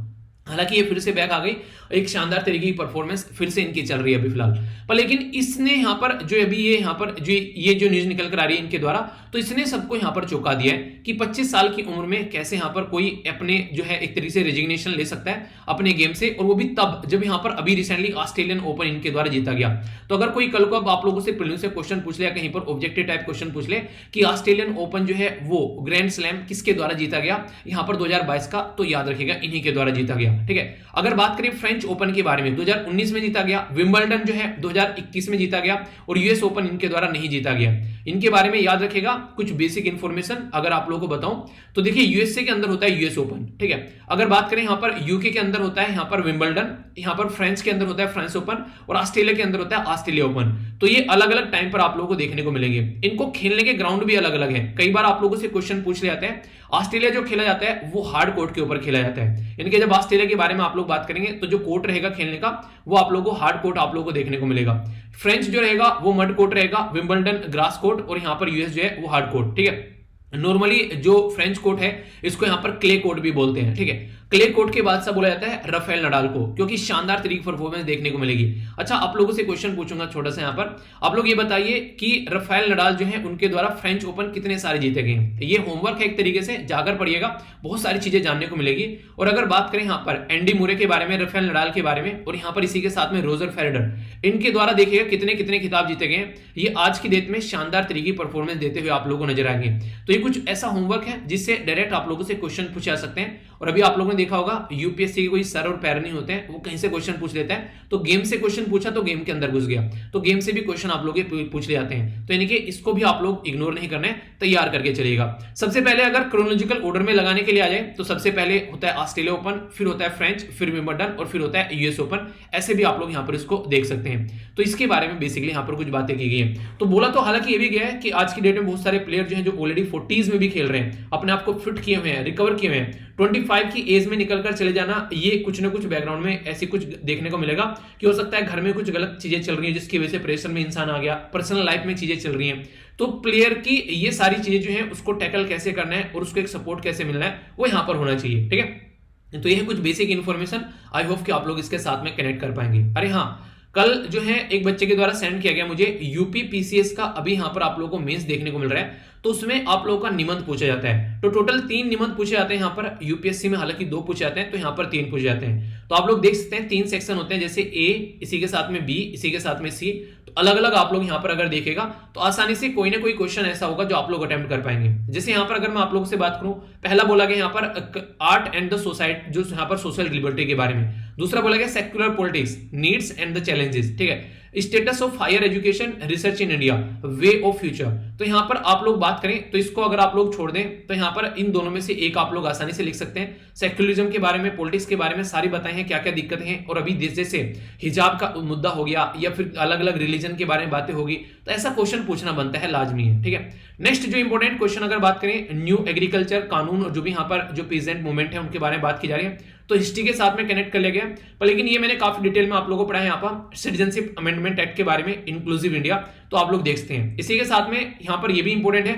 हालांकि ये फिर से बैक आ गई, एक शानदार तरीके की परफॉर्मेंस फिर से इनकी चल रही है अभी फिलहाल पर। लेकिन इसने यहाँ पर जो अभी ये यहाँ पर जो न्यूज निकल कर आ रही है इनके द्वारा, तो इसने सबको यहाँ पर चौंका दिया है कि 25 साल की उम्र में कैसे यहाँ पर कोई अपने जो है एक तरीके से रेजिग्नेशन ले सकता है अपने गेम से, और वो भी तब जब यहाँ पर अभी रिसेंटली ऑस्ट्रेलियन ओपन इनके द्वारा जीता गया। तो अगर कोई कल को अब आप लोगों से प्रीलिम्स से क्वेश्चन पूछ ले या कहीं पर ऑब्जेक्टिव टाइप क्वेश्चन पूछ ले कि ऑस्ट्रेलियन ओपन जो है वो ग्रैंड स्लैम किसके द्वारा जीता गया यहाँ पर 2022 का, तो याद रखिएगा इन्हीं के द्वारा जीता गया। ठीक है, अगर बात करें फ्रेंच ओपन के बारे में, 2019 में जीता गया। विंबलडन जो है 2021 में जीता गया, और यूएस ओपन इनके द्वारा नहीं जीता गया। इनके बारे में याद रखिएगा कुछ बेसिक इंफॉर्मेशन अगर आप लोगों को बताऊं तो देखिए, यूएसए के अंदर होता है यूएस ओपन। ठीक है, अगर बात करें यहाँ पर यूके के अंदर होता है यहाँ पर विंबलडन, यहाँ पर फ्रांस के अंदर होता है फ्रांस ओपन, और ऑस्ट्रेलिया के अंदर होता है ऑस्ट्रेलिया ओपन। तो ये अलग अलग टाइम पर आप लोगों को देखने को मिलेंगे। इनको खेलने के ग्राउंड भी अलग अलग है। कई बार आप लोगों से क्वेश्चन पूछ ले जाते हैं, ऑस्ट्रेलिया जो खेला जाता है वो हार्ड कोर्ट के ऊपर खेला जाता है। इनके जब ऑस्ट्रेलिया के बारे में आप लोग बात करेंगे तो जो कोर्ट रहेगा खेलने का वो आप लोगों को हार्ड कोर्ट आप लोगों को देखने को मिलेगा। फ्रेंच जो रहेगा वो मड कोर्ट रहेगा, विंबलडन ग्रास कोर्ट, और यहाँ पर यूएस जो है वो हार्ड कोर्ट। ठीक है, नॉर्मली जो फ्रेंच कोर्ट है इसको यहाँ पर क्ले कोर्ट भी बोलते हैं। ठीक है, क्ले कोर्ट के बाद बोला जाता है राफेल नडाल को, क्योंकि शानदार तरीके परफॉर्मेंस देखने को मिलेगी। अच्छा, आप लोगों से क्वेश्चन पूछूंगा छोटा सा यहाँ पर, आप लोग ये बताइए कि राफेल नडाल जो है उनके द्वारा फ्रेंच ओपन कितने सारे जीते गए। ये होमवर्क है एक तरीके से, जाकर पढ़िएगा, बहुत सारी चीजें जानने को मिलेगी। और अगर बात करें यहाँ पर एंडी मुरे के बारे में, राफेल नडाल के बारे में, और यहाँ पर इसी के साथ में रोजर फेडरर, इनके द्वारा देखिएगा कितने कितने खिताब जीते गए। ये आज की डेट में शानदार तरीके की परफॉर्मेंस देते हुए आप लोगों को नजर आएंगे। तो ये कुछ ऐसा होमवर्क है जिससे डायरेक्ट आप लोगों से क्वेश्चन पूछे जा सकते हैं। और अभी आप लोगों ने देखा होगा यूपीएससी के कोई सर और पैर नहीं होते हैं, वो कहीं से क्वेश्चन पूछ लेते हैं। तो गेम से क्वेश्चन पूछा तो गेम के अंदर घुस गया, तो गेम से भी क्वेश्चन आप लोग पूछ ले जाते हैं। तो यानी कि इसको भी आप लोग इग्नोर नहीं करना है, तैयार करके चलिएगा। सबसे पहले अगर क्रोनोलॉजिकल ऑर्डर में लगाने के लिए आ जाए तो सबसे पहले होता है ऑस्ट्रेलिया ओपन, फिर होता है फ्रेंच, फिर विंबलडन, और फिर होता है यूएस ओपन। ऐसे भी आप लोग यहाँ पर इसको देख सकते हैं। तो इसके बारे में बेसिकली यहाँ पर कुछ बातें की गई है। तो बोला तो हालांकि ये भी गया है कि आज की डेट में बहुत सारे प्लेयर जो हैं जो ऑलरेडी 40s में भी खेल रहे हैं, अपने आप को फिट किए हुए हैं, रिकवर किए हुए हैं। 25 की एज में निकलकर चले जाना, ये कुछ ना कुछ बैकग्राउंड में ऐसी कुछ देखने को मिलेगा कि हो सकता है घर में कुछ गलत चीजें चल रही है जिसकी वजह से प्रेशर में इंसान आ गया, पर्सनल लाइफ में चीजें चल रही हैं। तो प्लेयर की ये सारी चीजें जो हैं उसको टैकल कैसे करना है और उसको एक सपोर्ट कैसे मिलना है वो यहाँ पर होना चाहिए। ठीक है, तो ये कुछ बेसिक इंफॉर्मेशन, आई होप कि आप लोग इसके साथ में कनेक्ट कर पाएंगे। अरे हाँ, कल जो है एक बच्चे के द्वारा सेंड किया गया मुझे यूपी पीसीएस का, अभी यहां पर आप लोगों को मेंस देखने को मिल रहा है। तो उसमें आप लोगों का निबंध पूछा जाता है। तो टोटल 3 निबंध पूछे जाते हैं यहाँ पर यूपीएससी में, हालांकि 2 पूछे जाते हैं, तो यहाँ पर 3 पूछे जाते हैं। तो आप लोग देख सकते हैं 3 सेक्शन होते हैं, जैसे ए, इसी के साथ में बी, इसी के साथ में सी। तो अलग अलग आप लोग यहाँ पर अगर देखेगा तो आसानी से कोई ना कोई क्वेश्चन ऐसा होगा जो आप लोग अटेम्प्ट कर पाएंगे। जैसे यहाँ पर अगर मैं आप लोगों से बात करूं, पहला बोला गया यहाँ पर आर्ट एंड द सोसाइटी, जो यहाँ पर सोशल लिबर्टी के बारे में। दूसरा बोला गया secular politics, needs and the challenges. ठीक है, status of higher education research in India, way of future. तो यहां पर आप लोग बात करें तो इसको अगर आप लोग छोड़ दें तो यहां पर इन दोनों में से एक आप लोग आसानी से लिख सकते हैं। सेक्युलरिज्म के बारे में, पॉलिटिक्स के बारे में सारी बताए हैं क्या क्या दिक्कतें हैं, और अभी जैसे हिजाब का मुद्दा हो गया या फिर अलग अलग रिलीजन के बारे में बातें होगी, तो ऐसा क्वेश्चन पूछना बनता है, लाजमी है। ठीक है, नेक्स्ट जो इंपॉर्टेंट क्वेश्चन अगर बात करें, न्यू एग्रीकल्चर कानून और जो भी यहाँ पर जो पीजेंट मूवमेंट है उनके बारे में बात की जा रही है, तो हिस्ट्री के साथ में कनेक्ट कर लिया गया। पर लेकिन ये मैंने काफी डिटेल में आप लोगों को पढ़ा है यहाँ पर सिटीजनशिप अमेंडमेंट एक्ट के बारे में, इंक्लूसिव इंडिया, तो आप लोग देख सकते हैं। इसी के साथ में यहाँ पर ये भी इंपॉर्टेंट है,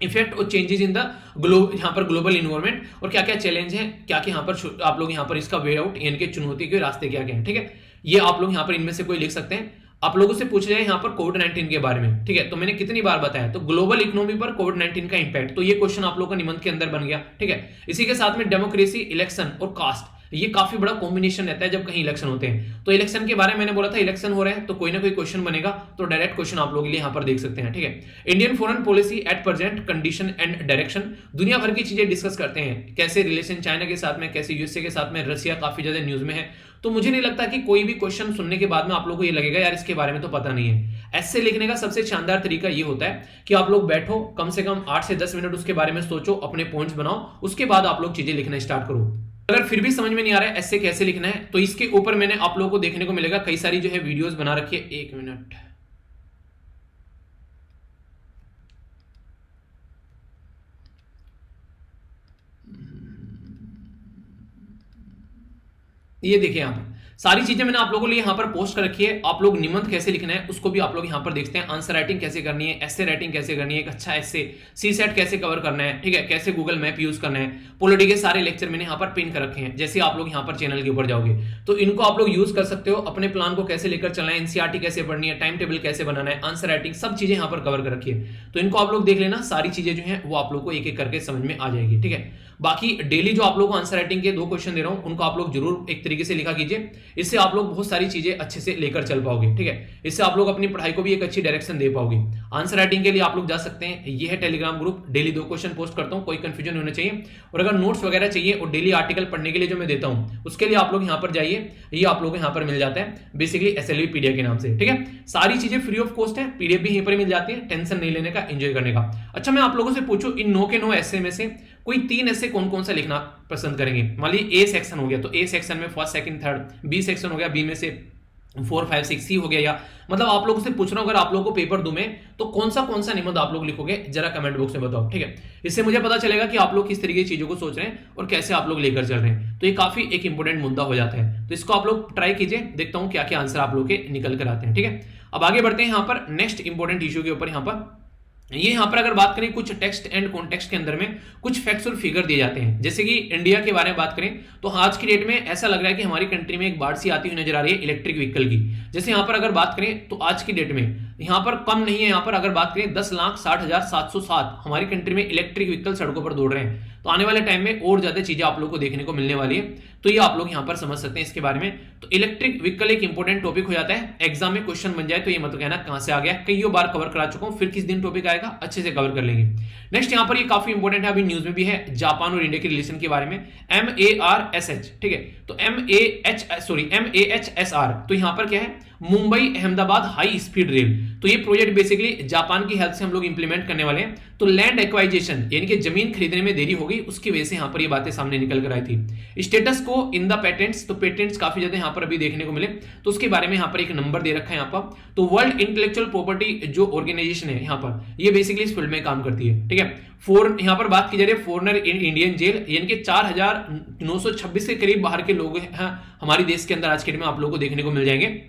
इफेक्ट और चेंजेस इन द यहाँ पर ग्लोबल इन्वायरमेंट, और क्या क्या चैलेंज है, क्या क्या यहाँ पर आप लोग यहाँ पर इसका वे आउट, यानी कि चुनौती के रास्ते क्या क्या है। ठीक है, ये आप लोग यहाँ पर इनमें से कोई लिख सकते हैं। आप लोगों से पूछ जाए यहाँ पर कोविड-19 के बारे में। ठीक है, तो मैंने कितनी बार बताया, तो ग्लोबल इकोनॉमी पर कोविड-19 का इंपैक्ट, तो ये क्वेश्चन आप लोगों का निबंध के अंदर बन गया। ठीक है, इसी के साथ में डेमोक्रेसी, इलेक्शन और कास्ट, ये काफी बड़ा कॉम्बिनेशन रहता है जब कहीं इलेक्शन होते हैं। तो इलेक्शन के बारे में मैंने बोला था, इलेक्शन हो रहे हैं तो कोई ना कोई क्वेश्चन बनेगा, तो डायरेक्ट क्वेश्चन आप लोगों के लिए यहाँ पर देख सकते हैं। ठीक है, Indian foreign policy at present condition and direction, दुनिया भर की चीजें डिस्कस करते हैं, कैसे रिलेशन चाइना के साथ में, कैसे यूएसए के साथ में, रशिया काफी ज्यादा न्यूज में है, तो मुझे नहीं लगता कि कोई भी क्वेश्चन सुनने के बाद में आप लोगों को ये लगेगा यार इसके बारे में तो पता नहीं है। ऐसे लिखने का सबसे शानदार तरीका ये होता है कि आप लोग बैठो, कम से कम 8 से 10 मिनट उसके बारे में सोचो, अपने पॉइंट्स बनाओ, उसके बाद आप लोग चीजें लिखना स्टार्ट करो। अगर फिर भी समझ में नहीं आ रहा है ऐसे कैसे लिखना है, तो इसके ऊपर मैंने आप लोगों को देखने को मिलेगा कई सारी जो है वीडियोस बना रखी है। 1 मिनट, ये देखिए यहां पर सारी चीजें मैंने आप लोगों के लिए यहां पर पोस्ट कर रखी है। आप लोग निबंध कैसे लिखना है उसको भी आप लोग यहां पर देखते हैं, आंसर राइटिंग कैसे करनी है, एसे राइटिंग कैसे करनी है, एक अच्छा एसे, सी सेट कैसे कवर करना है, ठीक है, कैसे गूगल मैप यूज करना है, पॉलिटी के सारे लेक्चर मैंने यहां पर पिन कर रखे हैं। जैसे आप लोग यहां पर चैनल के ऊपर जाओगे तो इनको आप लोग यूज कर सकते हो, अपने प्लान को कैसे लेकर चलना है, एनसीईआरटी कैसे पढ़नी है, टाइम टेबल कैसे बनाना है, आंसर राइटिंग, सब चीजें यहां पर कवर कर रखी है। तो इनको आप लोग देख लेना, सारी चीजें जो है वो आप लोग को एक एक करके समझ में आ जाएगी, ठीक है। बाकी डेली जो आप लोग को आंसर राइटिंग के 2 क्वेश्चन दे रहा हूं उनको आप लोग जरूर एक तरीके से लिखा कीजिए, इससे आप लोग बहुत सारी चीजें अच्छे से लेकर चल पाओगे, ठीक है। इससे आप लोग अपनी पढ़ाई को भी एक अच्छी डायरेक्शन दे पाओगे। आंसर राइटिंग के लिए आप लोग जा सकते हैं, ये है Telegram group, daily 2 question post करता हूं, कोई कंफ्यूजन नहीं होना चाहिए। और अगर नोट्स वगैरह चाहिए और डेली आर्टिकल पढ़ने के लिए जो मैं देता हूं उसके लिए आप लोग यहां पर जाइए, ये आप लोग यहां पर मिल जाता है बेसिकली एसएलवी पीडीएफ के नाम से, ठीक है। सारी चीजें फ्री ऑफ कॉस्ट है, पीडीएफ भी यहीं पर मिल जाती है, टेंशन नहीं लेने का, एंजॉय करने का। अच्छा मैं आप लोगों से पूछूं, इन 9 के 9 ऐसे में से कोई 3 ऐसे कौन कौन सा लिखना पसंद करेंगे? मान लीजिए ए सेक्शन हो गया तो ए सेक्शन में first second third, B section हो गया बी में से 4 5 6, सी हो गया, या मतलब आप लोगों से पूछ रहा हूं अगर आप लोगों को पेपर दूं मैं तो कौन सा निबंध आप लोग लिखोगे, जरा कमेंट बॉक्स में बताओ, ठीक है। इससे मुझे पता चलेगा कि आप लोग किस तरीके की चीजों को सोच रहे हैं और कैसे आप लोग लेकर चल रहे हैं। तो ये काफी एक इंपॉर्टेंट मुद्दा हो जाता है, तो इसको आप लोग ट्राई कीजिए, देखता हूं क्या क्या आंसर आप लोग के निकल कर आते हैं, ठीक है। अब आगे बढ़ते हैं यहां पर नेक्स्ट इंपॉर्टेंट इशू के ऊपर। यहां पर अगर बात करें कुछ टेक्स्ट एंड कॉन्टेक्स्ट के अंदर में कुछ फैक्ट्स और फिगर दिए जाते हैं। जैसे कि इंडिया के बारे में बात करें तो आज की डेट में ऐसा लग रहा है कि हमारी कंट्री में एक बाढ़ सी आती हुई नजर आ रही है इलेक्ट्रिक व्हीकल की। जैसे यहां पर अगर बात करें तो आज की डेट में यहां पर कम नहीं है, यहां पर अगर बात करें 10,60,707 हमारी कंट्री में इलेक्ट्रिक व्हीकल सड़कों पर दौड़ रहे हैं। तो आने वाले टाइम में और ज्यादा चीजें आप लोग को देखने को मिलने वाली है, तो ये आप लोग यहां पर समझ सकते हैं इसके बारे में। तो इलेक्ट्रिक व्हीकल एक इंपॉर्टेंट टॉपिक हो जाता है, एग्जाम में क्वेश्चन बन जाए तो ये मत कहना कहां से आ गया, कई बार कवर करा चुका हूं, फिर किस दिन टॉपिक आएगा अच्छे से कवर कर लेंगे। नेक्स्ट यहां पर ये काफी इंपॉर्टेंट है, अभी न्यूज में भी है, जापान और इंडिया के रिलेशन के बारे में, MARSH, ठीक है। तो MAHSR, तो यहां पर क्या है, Mumbai Ahmedabad high speed rail. तो ये प्रोजेक्ट बेसिकली जापान की हेल्प से हम लोग इंप्लीमेंट करने वाले हैं। तो लैंड एक्वाइजेशन यानी कि जमीन खरीदने में देरी हो गई, उसकी वजह से यहां पर ये बातें सामने निकल कर आई थी। स्टेटस को इन द पेटेंट्स, तो पेटेंट्स काफी ज्यादा यहां पर अभी देखने को मिले, तो उसके बारे में यहां पर एक नंबर दे रखा है यहां पर। तो वर्ल्ड इंटेलेक्चुअल प्रॉपर्टी जो ऑर्गेनाइजेशन है यहां पर, ये बेसिकली इस फील्ड में काम करती है, ठीक है। यहां पर बात की जा रही है फॉरेनर इन इंडियन जेल, यानी कि 4,926 के करीब बाहर के लोग हमारे देश के अंदर आज के डेट में आप लोगों को देखने को मिल जाएंगे।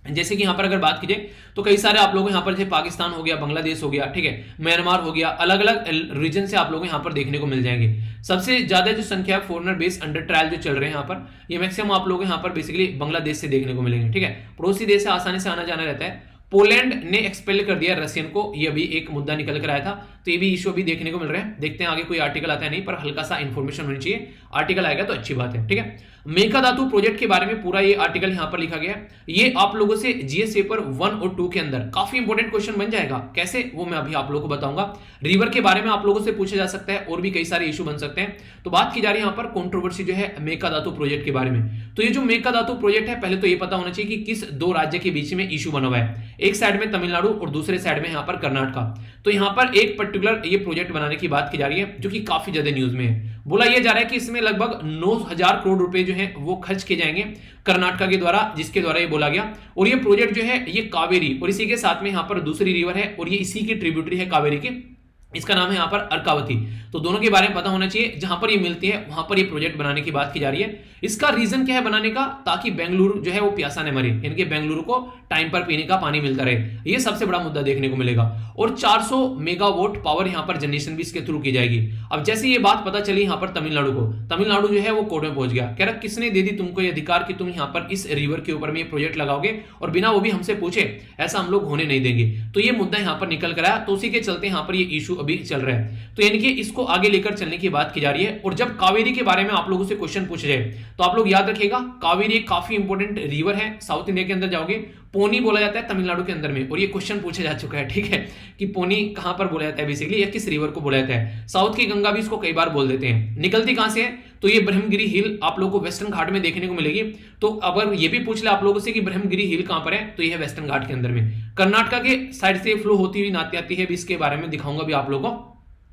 जैसे कि यहां पर अगर बात कीजिए तो कई सारे आप लोग यहां पर जैसे पाकिस्तान हो गया, बांग्लादेश हो गया, ठीक है, म्यांमार हो गया, अलग अलग रीजन से आप लोग यहां पर देखने को मिल जाएंगे। सबसे ज्यादा जो संख्या है फॉरेनर बेस अंडर ट्रायल जो चल रहे हैं यहां पर, ये मैक्सिमम आप लोग यहां पर बेसिकली बांग्लादेश से देखने को मिलेंगे, ठीक है। पड़ोसी देश से आसानी से आना जाना रहता है। पोलैंड ने एक्सपेल कर दिया रशियन को, ये अभी एक मुद्दा निकल कर आया था, तो ये भी इशू अभी देखने को मिल रहा है। देखते हैं आगे कोई आर्टिकल आता है नहीं, पर हल्का सा इंफॉर्मेशन होनी चाहिए, आर्टिकल आएगा तो अच्छी बात है, ठीक है। मेकाधातु प्रोजेक्ट के बारे में पूरा ये आर्टिकल यहां पर लिखा गया है। ये आप लोगों से जीएस पेपर 1 और 2 के अंदर काफी इंपॉर्टेंट क्वेश्चन बन जाएगा, कैसे वो मैं अभी आप लोगों को बताऊंगा। रिवर के बारे में आप लोगों से पूछा जा सकता है, और भी कई सारे इशू बन सकते हैं। तो बात की जा रही है यहां पर कंट्रोवर्सी जो है मेकाधातु प्रोजेक्ट के बारे में। तो ये जो मेकाधातु प्रोजेक्ट है, पहले तो ये पता होना चाहिए कि किस 2 राज्य के बीच में इशू बना हुआ है, एक साइड में तमिलनाडु और दूसरे साइड में यहां पर कर्नाटक। तो यहां पर एक पर्टिकुलर ये प्रोजेक्ट बनाने की बात की जा रही है, जो कि काफी ज्यादा न्यूज में है। बोला यह जा रहा है कि इसमें लगभग 9,000 करोड़ रुपए जो है वो खर्च किए जाएंगे कर्नाटक के द्वारा, जिसके द्वारा ये बोला गया। और ये प्रोजेक्ट जो है ये कावेरी और इसी के साथ में यहां पर दूसरी रिवर है, और ये इसी की ट्रिब्यूटरी है कावेरी की, इसका नाम है यहां पर अर्कावती। तो दोनों के बारे में पता होना चाहिए, जहां पर ये मिलती है वहां पर ये प्रोजेक्ट बनाने की बात की जा रही है। इसका रीजन क्या है बनाने का, ताकि बेंगलुरु जो है वो प्यासा न मरे, यानी कि बेंगलुरु को टाइम पर पीने का पानी मिलता रहे, ये सबसे बड़ा मुद्दा देखने को मिलेगा। और 400 मेगावाट पावर यहां पर जनरेशन भी इसके थ्रू की जाएगी। अब जैसे ये बात पता चली यहां पर तमिलनाडु को, तमिलनाडु जो है वो कोर्ट में पहुंच गया, कह रहा किसने दे दी तुमको ये अधिकार कि तुम यहां पर इस रिवर के ऊपर में ये प्रोजेक्ट लगाओगे और बिना वो भी हमसे पूछे, ऐसा हम लोग होने नहीं देंगे। तो ये मुद्दा यहां पर निकल कर आया, तो उसी के चलते यहां पर ये इशू अभी चल रहा है। तो यानी कि इसको आगे लेकर चलने की बात की जा रही है। और जब कावेरी के बारे में आप लोगों से क्वेश्चन पूछ रहे हैं तो आप लोग याद रखिएगा, कावेरी एक काफी इंपॉर्टेंट रिवर है, साउथ इंडिया के अंदर जाओगे पोनी बोला जाता है तमिलनाडु के अंदर में, और ये क्वेश्चन पूछा जा चुका है, ठीक है, कि पोनी कहां पर बोला जाता है बेसिकली, या किस रिवर को बोला जाता है। साउथ की गंगा भी इसको कई बार बोल देते हैं। निकलती कहां से है, तो ये ब्रह्मगिरी हिल आप लोगों को वेस्टर्न घाट में देखने को मिलेगी। तो अगर ये भी पूछ ले आप लोगों से कि ब्रह्मगिरी हिल कहां पर है, तो ये है वेस्टर्न घाट के अंदर में, कर्नाटका के साइड से फ्लो होती हुई नाती आती है, भी इसके बारे में दिखाऊंगा भी आप लोगों को।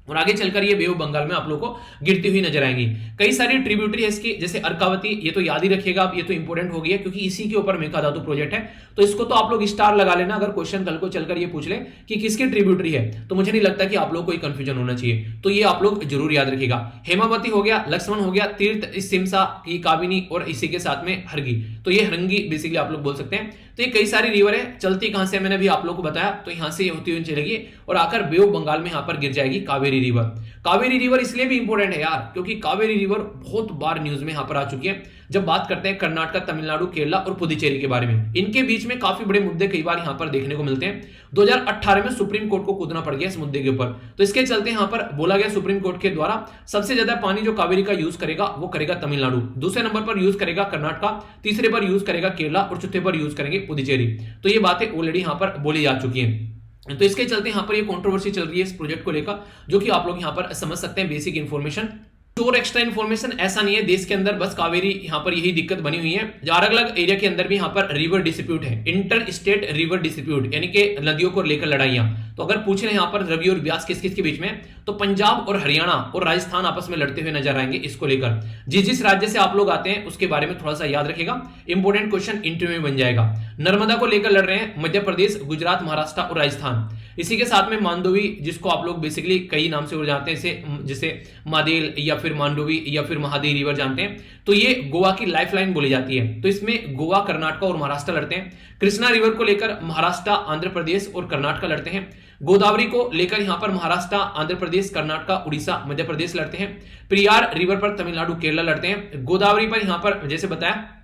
और आगे चलकर ये बे ऑफ बंगाल में आप लोगों को गिरती हुई नजर आएंगी। कई सारी ट्रिब्यूटरी है इसकी, जैसे अर्कावती, ये तो याद ही रखिएगा आप, ये तो इंपॉर्टेंट हो गया क्योंकि इसी के ऊपर मेकाधातु प्रोजेक्ट है। तो इसको तो आप लोग स्टार लगा लेना, अगर क्वेश्चन कल को चलकर ये पूछ ले कि किसकी ट्रिब्यूटरी है, तो मुझे नहीं लगता कि आप लोग कोई कंफ्यूजन होना चाहिए, तो ये आप लोग जरूर याद रखिएगा। हेमावती हो गया, लक्ष्मण हो गया, तीर्थ, सिमसा की काबिनी, और इसी के साथ में हरगी, तो ये हरंगी बेसिकली आप लोग बोल सकते हैं। तो ये कई सारी रिवर है। चलती कहां से मैंने भी आप लोग को बताया, तो यहां से होती हुई चलेगी और आकर बे ऑफ बंगाल में यहां पर गिर जाएगी कावेरी रिवर। कावेरी रिवर इसलिए भी इंपॉर्टेंट है यार, क्योंकि कावेरी रिवर बहुत बार न्यूज में यहां पर आ चुकी है। जब बात करते हैं कर्नाटक, तमिलनाडु, केरला और पुदुचेरी के बारे में, इनके बीच में काफी बड़े मुद्दे कई बार यहां पर देखने को मिलते हैं। 2018 में सुप्रीम कोर्ट को कूदना पड़ गया इस मुद्दे के ऊपर, तो इसके चलते यहां पर बोला गया सुप्रीम कोर्ट के द्वारा सबसे ज्यादा पानी जो कावेरी का यूज करेगा वो करेगा तमिलनाडु, दूसरे नंबर पर यूज करेगा कर्नाटका, तीसरे पर यूज करेगा केरला और चौथे पर यूज करेंगे पुदुचेरी। तो ये बातें ऑलरेडी यहां पर बोली जा चुकी हैं। तो इसके चलते यहां पर ये कंट्रोवर्सी चल रही है इस प्रोजेक्ट को लेकर, जो कि आप लोग यहां पर समझ सकते हैं बेसिक इंफॉर्मेशन। और एक्स्ट्रा इन्फॉर्मेशन ऐसा नहीं है, देश के अंदर बस कावेरी यहां पर यही दिक्कत बनी हुई है। अलग अलग एरिया के अंदर भी यहां पर रिवर डिस्प्यूट है, इंटर स्टेट रिवर डिस्प्यूट, यानी कि नदियों को लेकर लड़ाइयां। तो अगर पूछ रहे हैं यहां पर रवि और व्यास किस किस के बीच में, तो पंजाब और हरियाणा और राजस्थान आपस में लड़ते हुए नजर आएंगे इसको लेकर। जिस जिस राज्य से आप लोग आते हैं उसके बारे में थोड़ा सा याद रखेगा, इंपोर्टेंट क्वेश्चन इंटरव्यू में बन जाएगा। नर्मदा को लेकर लड़ रहे हैं मध्य प्रदेश, गुजरात, महाराष्ट्र और राजस्थान। इसी के साथ में मांडोवी, जिसको आप लोग बेसिकली कई नाम से जानते हैं, जैसे मादेल या फिर मांडोवी या फिर महादेव रिवर जानते हैं, तो ये गोवा की लाइफलाइन बोली जाती है। तो इसमें गोवा, कर्नाटक और महाराष्ट्र लड़ते हैं। कृष्णा रिवर को लेकर महाराष्ट्र, आंध्र प्रदेश और कर्नाटक लड़ते हैं। गोदावरी को लेकर यहां पर महाराष्ट्र, आंध्र प्रदेश, कर्नाटक, उड़ीसा, मध्य प्रदेश लड़ते हैं। पेरियार रिवर पर तमिलनाडु, केरला लड़ते हैं। गोदावरी पर यहां पर जैसे बताया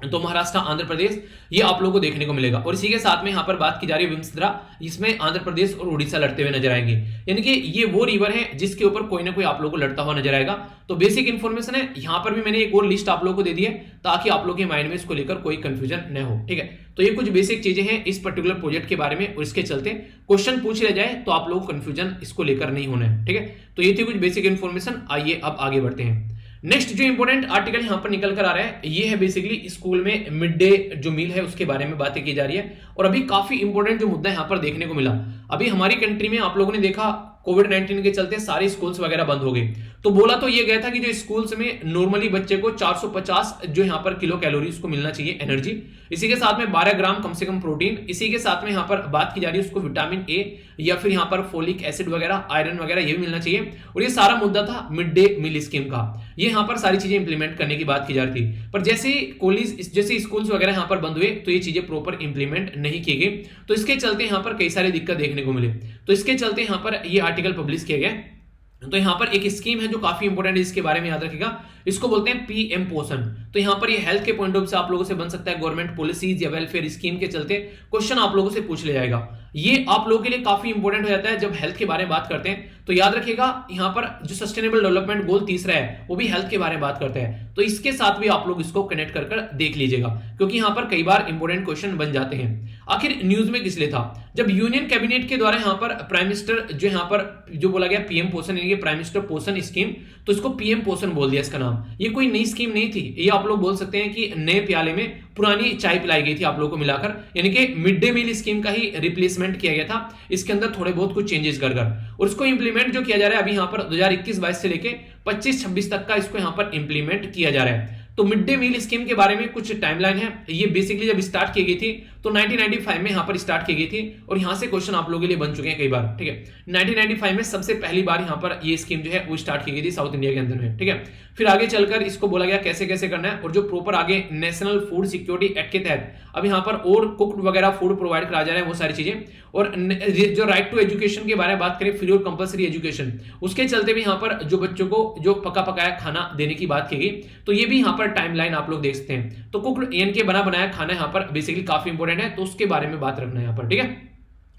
तो महाराष्ट्र, आंध्र प्रदेश, ये आप लोगों को देखने को मिलेगा। और इसी के साथ में यहां पर बात की जा रही है विमसद्रा, इसमें आंध्र प्रदेश और उड़ीसा लड़ते हुए नजर आएंगे। यानी कि ये वो रिवर है जिसके ऊपर कोई ना कोई आप लोगों को लड़ता हुआ नजर आएगा। तो बेसिक इंफॉर्मेशन है, यहां पर भी मैंने एक और लिस्ट आप लोगों को दे दी है ताकि आप लोगों के माइंड में इसको लेकर कोई कंफ्यूजन न हो, ठीक है। तो ये कुछ बेसिक चीजें हैं इस पर्टिकुलर प्रोजेक्ट के बारे में, और इसके चलते क्वेश्चन पूछ लिया जाए तो आप लोग कंफ्यूजन इसको लेकर नहीं होना है, ठीक है। तो ये थी कुछ बेसिक इंफॉर्मेशन। आइए अब आगे बढ़ते हैं। नेक्स्ट जो इंपॉर्टेंट आर्टिकल यहां पर निकल कर आ रहा है, ये है बेसिकली स्कूल में मिड डे जो मील है उसके बारे में बातें की जा रही है। और अभी काफी इंपॉर्टेंट जो मुद्दा यहां पर देखने को मिला, अभी हमारी कंट्री में आप लोगों ने देखा कोविड-19 के चलते सारे स्कूल्स वगैरह बंद हो गए। तो बोला तो ये गया था कि जो स्कूल्स में नॉर्मली बच्चे को 450 जो यहां पर किलो कैलोरीज को मिलना चाहिए एनर्जी, इसी के साथ में 12 ग्राम कम से कम प्रोटीन, इसी के साथ में यहां पर बात की जा रही है उसको विटामिन ए या फिर यहां पर फोलिक एसिड वगैरह, आयरन वगैरह ये भी मिलना चाहिए। और ये सारा मुद्दा था मिड डे मील स्कीम का, ये यहां पर सारी चीजें इंप्लीमेंट करने की बात की जा रही थी। पर जैसे कॉलेज, जैसे स्कूल्स वगैरह यहां पर बंद हुए तो ये चीजें प्रॉपर इंप्लीमेंट नहीं की गई, तो इसके चलते यहां पर कई सारी दिक्कत देखने को मिले। तो इसके चलते यहां पर ये आर्टिकल पब्लिश किया गया। तो यहां पर एक स्कीम है जो काफी इंपॉर्टेंट है, इसके बारे में याद रखिएगा, इसको बोलते हैं पीएम पोषण। तो यहां पर ये हेल्थ के पॉइंट ऑफ से आप लोगों से बन सकता है, गवर्नमेंट पॉलिसीज या वेलफेयर स्कीम के चलते क्वेश्चन आप लोगों से पूछ लिया जाएगा। ये आप लोगों के लिए काफी इंपॉर्टेंट हो जाता है जब हेल्थ के बारे में बात करते हैं। तो याद रखिएगा यहां पर जो सस्टेनेबल डेवलपमेंट गोल तीसरा है वो भी हेल्थ के बारे में बात करते हैं, तो इसके साथ भी आप लोग इसको कनेक्ट कर देख लीजिएगा, क्योंकि यहां पर कई बार इंपॉर्टेंट क्वेश्चन बन जाते हैं। आखिर न्यूज में किस लिए था, जब यूनियन कैबिनेट के द्वारा यहां पर प्राइम मिनिस्टर जो यहां पर जो बोला गया पीएम पोषण, यानी कि प्राइम मिनिस्टर पोषण स्कीम, तो इसको पीएम पोषण बोल दिया इसका नाम। ये कोई नई स्कीम नहीं थी, ये आप लोग बोल सकते हैं कि नए प्याले में पुरानी चाय पिलाई गई थी आप लोगों को मिलाकर, यानी कि मिड डे मील स्कीम का ही रिप्लेसमेंट किया गया था, इसके अंदर थोड़े बहुत कुछ चेंजेस कर और उसको इंप्लीमेंट जो किया जा रहा है अभी यहां पर 2021-22 से लेके 25-26 तक का इसको यहां पर इंप्लीमेंट किया जा रहा है। तो मिड डे मील स्कीम के बारे में कुछ टाइमलाइन है, ये बेसिकली जब स्टार्ट की गई थी तो 1995 में यहां पर स्टार्ट की गई थी, और यहां से क्वेश्चन आप लोगों के लिए बन चुके हैं कई बार, ठीक है। 1995 में सबसे पहली बार यहां पर ये स्कीम जो है वो स्टार्ट की गई थी साउथ इंडिया के अंदर में, ठीक है। फिर आगे चलकर इसको बोला गया कैसे कैसे करना है, और जो प्रॉपर आगे नेशनल फूड सिक्योरिटी एक्ट के तहत अब यहां पर और कुक्ड वगैरह फूड प्रोवाइड करा जा रहा है, वो सारी चीजें। और जो राइट टू एजुकेशन के बारे में बात करें, फ्री और कंपलसरी एजुकेशन, उसके चलते भी यहां पर जो बच्चों को जो पका पकाया खाना देने की बात की गई, तो ये भी यहां पर टाइमलाइन आप लोग देख सकते हैं। तो कुक्ड यानी कि बना बनाया खाना यहां पर बेसिकली काफी इंपॉर्टेंट है, तो उसके बारे में बात रखना है यहां पर, ठीक है।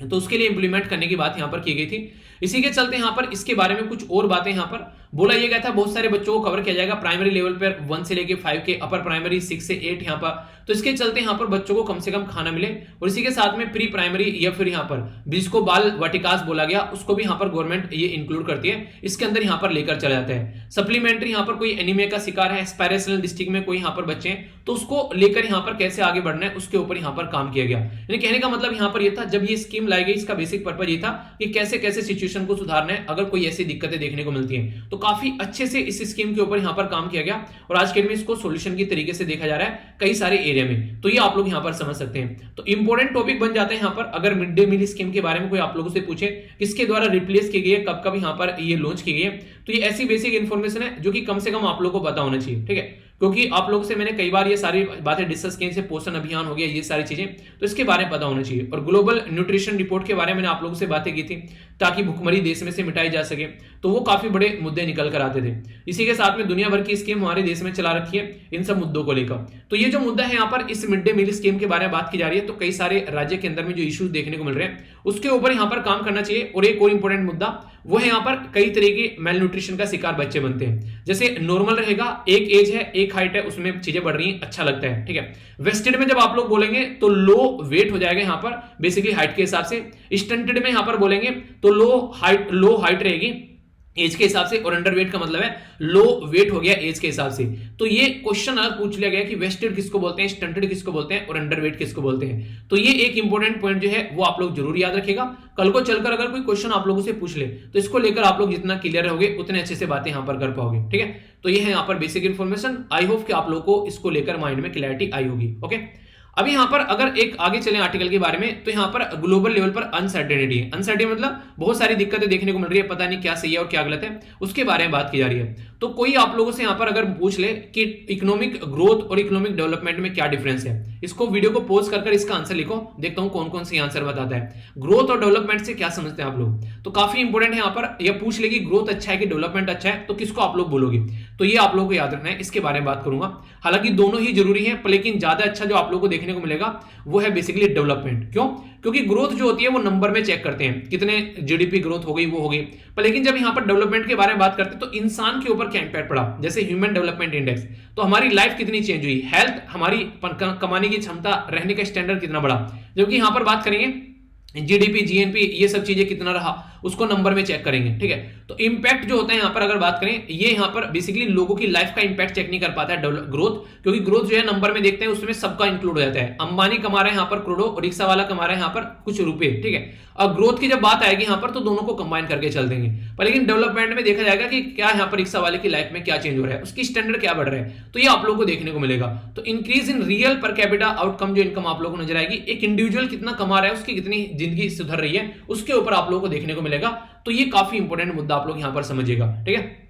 तो उसके लिए इंप्लीमेंट करने की बात यहां पर की गई थी। इसी के चलते यहां पर इसके बारे में कुछ और बातें यहां पर बोला ये गया था बहुत सारे बच्चों को कवर किया जाएगा प्राइमरी लेवल पर 1 से लेके 5 के, अपर प्राइमरी 6 से 8 यहाँ पर। तो इसके चलते यहाँ पर बच्चों को कम से कम खाना मिले, और इसी के साथ में प्री प्राइमरी या फिर यहाँ पर जिसको बाल वाटिकास बोला गया उसको भी यहाँ पर गवर्नमेंट ये इंक्लूड करती है, इसके अंदर यहाँ पर लेकर चला जाता है। सप्लीमेंट्री यहाँ पर कोई एनीमिया का शिकार है, स्पायरेशनल डिस्ट्रिक्ट में कोई यहाँ पर बच्चे हैं, तो उसको लेकर यहाँ पर कैसे आगे बढ़ना है उसके ऊपर यहाँ पर काम किया गया। यानी कहने का मतलब यहाँ पर ये था, जब ये स्कीम लाई गई इसका बेसिक पर्पज ये था कि कैसे कैसे सिचुएशन को सुधारना है अगर कोई ऐसी दिक्कतें देखने को मिलती हैं। तो काफी अच्छे से इस स्कीम के ऊपर यहाँ पर काम किया गया, और आज के डेट में इसको सोल्यूशन की तरीके से देखा जा रहा है कई सारे एरिया में। तो ये आप लोग यहाँ पर समझ सकते हैं। तो इंपॉर्टेंट टॉपिक बन जाते हैं यहाँ पर, अगर मिड डे मील स्कीम के बारे में कोई आप लोगों से पूछे किसके द्वारा रिप्लेस की गई है, कब कब यहाँ पर ये लॉन्च की गई है, तो ये ऐसी बेसिक इंफॉर्मेशन है जो कि कम से कम आप लोगों को पता होना चाहिए, ठीक है। क्योंकि आप लोगों से मैंने कई बार ये सारी बातें डिस्कस की, जैसे पोषण अभियान हो गया, ये सारी चीजें, तो इसके बारे में पता होना चाहिए। और ग्लोबल न्यूट्रिशन रिपोर्ट के बारे में आप लोगों से बातें की थी ताकि भुखमरी देश में से मिटाई जा सके, तो वो काफी बड़े मुद्दे निकल कर आते थे। इसी के साथ में दुनिया भर की स्कीम हमारे देश में चला रखी है इन सब मुद्दों को लेकर। तो ये जो मुद्दा है यहाँ पर इस मिड डे मील स्कीम के बारे में बात की जा रही है, तो कई सारे राज्य के अंदर में जो इश्यूज देखने को मिल रहे हैं उसके ऊपर यहाँ पर काम करना चाहिए। और एक और इंपॉर्टेंट मुद्दा वो है यहाँ पर कई तरह के मेल न्यूट्रिशन का शिकार बच्चे बनते हैं। जैसे नॉर्मल रहेगा, एक एज है, एक हाइट है, उसमें चीजें बढ़ रही हैं, अच्छा लगता है, ठीक है। वेस्टेड में जब आप लोग बोलेंगे तो लो वेट हो जाएगा यहाँ पर बेसिकली हाइट के हिसाब से। स्टंटेड में यहाँ पर बोलेंगे तो लो हाइट रहेगी एज के हिसाब से, और अंडरवेट का मतलब है लो वेट हो गया एज के हिसाब से। तो ये क्वेश्चन अलग पूछ लिया गया कि वेस्टेड किसको बोलते हैं, स्टंटेड किसको बोलते हैं और अंडरवेट किसको बोलते हैं। तो ये एक इंपॉर्टेंट पॉइंट जो है वो आप लोग जरूर याद रखिएगा। कल को चलकर अगर कोई क्वेश्चन आप लोगों से पूछ ले तो इसको लेकर आप लोग जितना क्लियर रहोगे उतने अच्छे से बातें यहां पर कर पाओगे, ठीक है। तो ये है यहाँ पर बेसिक इंफॉर्मेशन। आई होप कि आप लोगों को इसको लेकर माइंड में क्लैरिटी आई होगी, ओके। अभी यहां पर अगर एक आगे चलें आर्टिकल के बारे में, तो यहां पर ग्लोबल लेवल पर अनसर्टेनिटी है। अनसर्टेनिटी मतलब बहुत सारी दिक्कतें देखने को मिल रही है, पता नहीं क्या सही है और क्या गलत है, उसके बारे में बात की जा रही है। तो कोई आप लोगों से यहां पर अगर पूछ ले कि इकोनॉमिक ग्रोथ और इकोनॉमिक डेवलपमेंट में क्या डिफरेंस है, इसको वीडियो को पॉज कर इसका आंसर लिखो, देखता हूं कौन कौन से आंसर बताता है। ग्रोथ और डेवलपमेंट से क्या समझते हैं आप लोग, तो काफी इंपॉर्टेंट है यहाँ पर। यह पूछ ले कि ग्रोथ अच्छा है कि डेवलपमेंट अच्छा है, तो किसको आप लोग बोलोगे, तो ये आप लोगों को याद रखना है, इसके बारे में बात करूंगा। हालांकि दोनों ही जरूरी है, लेकिन ज्यादा अच्छा जो आप लोगों को देखने को मिलेगा वो है बेसिकली डेवलपमेंट। क्यों? क्योंकि ग्रोथ जो होती है वो नंबर में चेक करते हैं, कितने जीडीपी ग्रोथ हो गई वो हो गई, पर लेकिन जब यहां पर डेवलपमेंट के बारे में बात करते हैं तो इंसान के ऊपर क्या इंपैक्ट पड़ा, जैसे ह्यूमन डेवलपमेंट इंडेक्स, तो हमारी लाइफ कितनी चेंज हुई, हेल्थ, हमारी कमाने की क्षमता, रहने का स्टैंडर्ड कितना बढ़ा। जबकि यहां पर बात करेंगे जीडीपी, जीएनपी, ये सब चीजें कितना रहा उसको नंबर में चेक करेंगे, ठीक है। तो इंपैक्ट जो होता है यहां पर अगर बात करें, ये यहां पर बेसिकली लोगों की लाइफ का इंपैक्ट चेक नहीं कर पाता है ग्रोथ, क्योंकि ग्रोथ जो है नंबर में देखते हैं उसमें सबका इंक्लूड हो जाता है। अंबानी कमा रहे हैं यहां पर करोड़ों और रिक्शा वाला कमा रहा है यहां पर कुछ रुपए, ठीक है। और ग्रोथ की जब बात आएगी यहां पर तो दोनों को कंबाइन करके चल देंगे, पर लेकिन डेवलपमेंट में देखा जाएगा कि क्या यहां पर रिक्शा वाले की लाइफ में क्या चेंज हो रहा है, उसकी स्टैंडर्ड क्या बढ़ रहा है, तो ये आप लोगों को देखने को मिलेगा। तो increase in real per capita outcome जो इनकम आप लोगों को नजर आएगी, एक इंडिविजुअल कितना कमा रहा है, उसकी कितनी जिंदगी सुधर रही है, उसके ऊपर आप लोगों को देखने को मिलेगा। तो ये काफी इंपॉर्टेंट मुद्दा आप लोग यहां पर समझिएगा, ठीक है।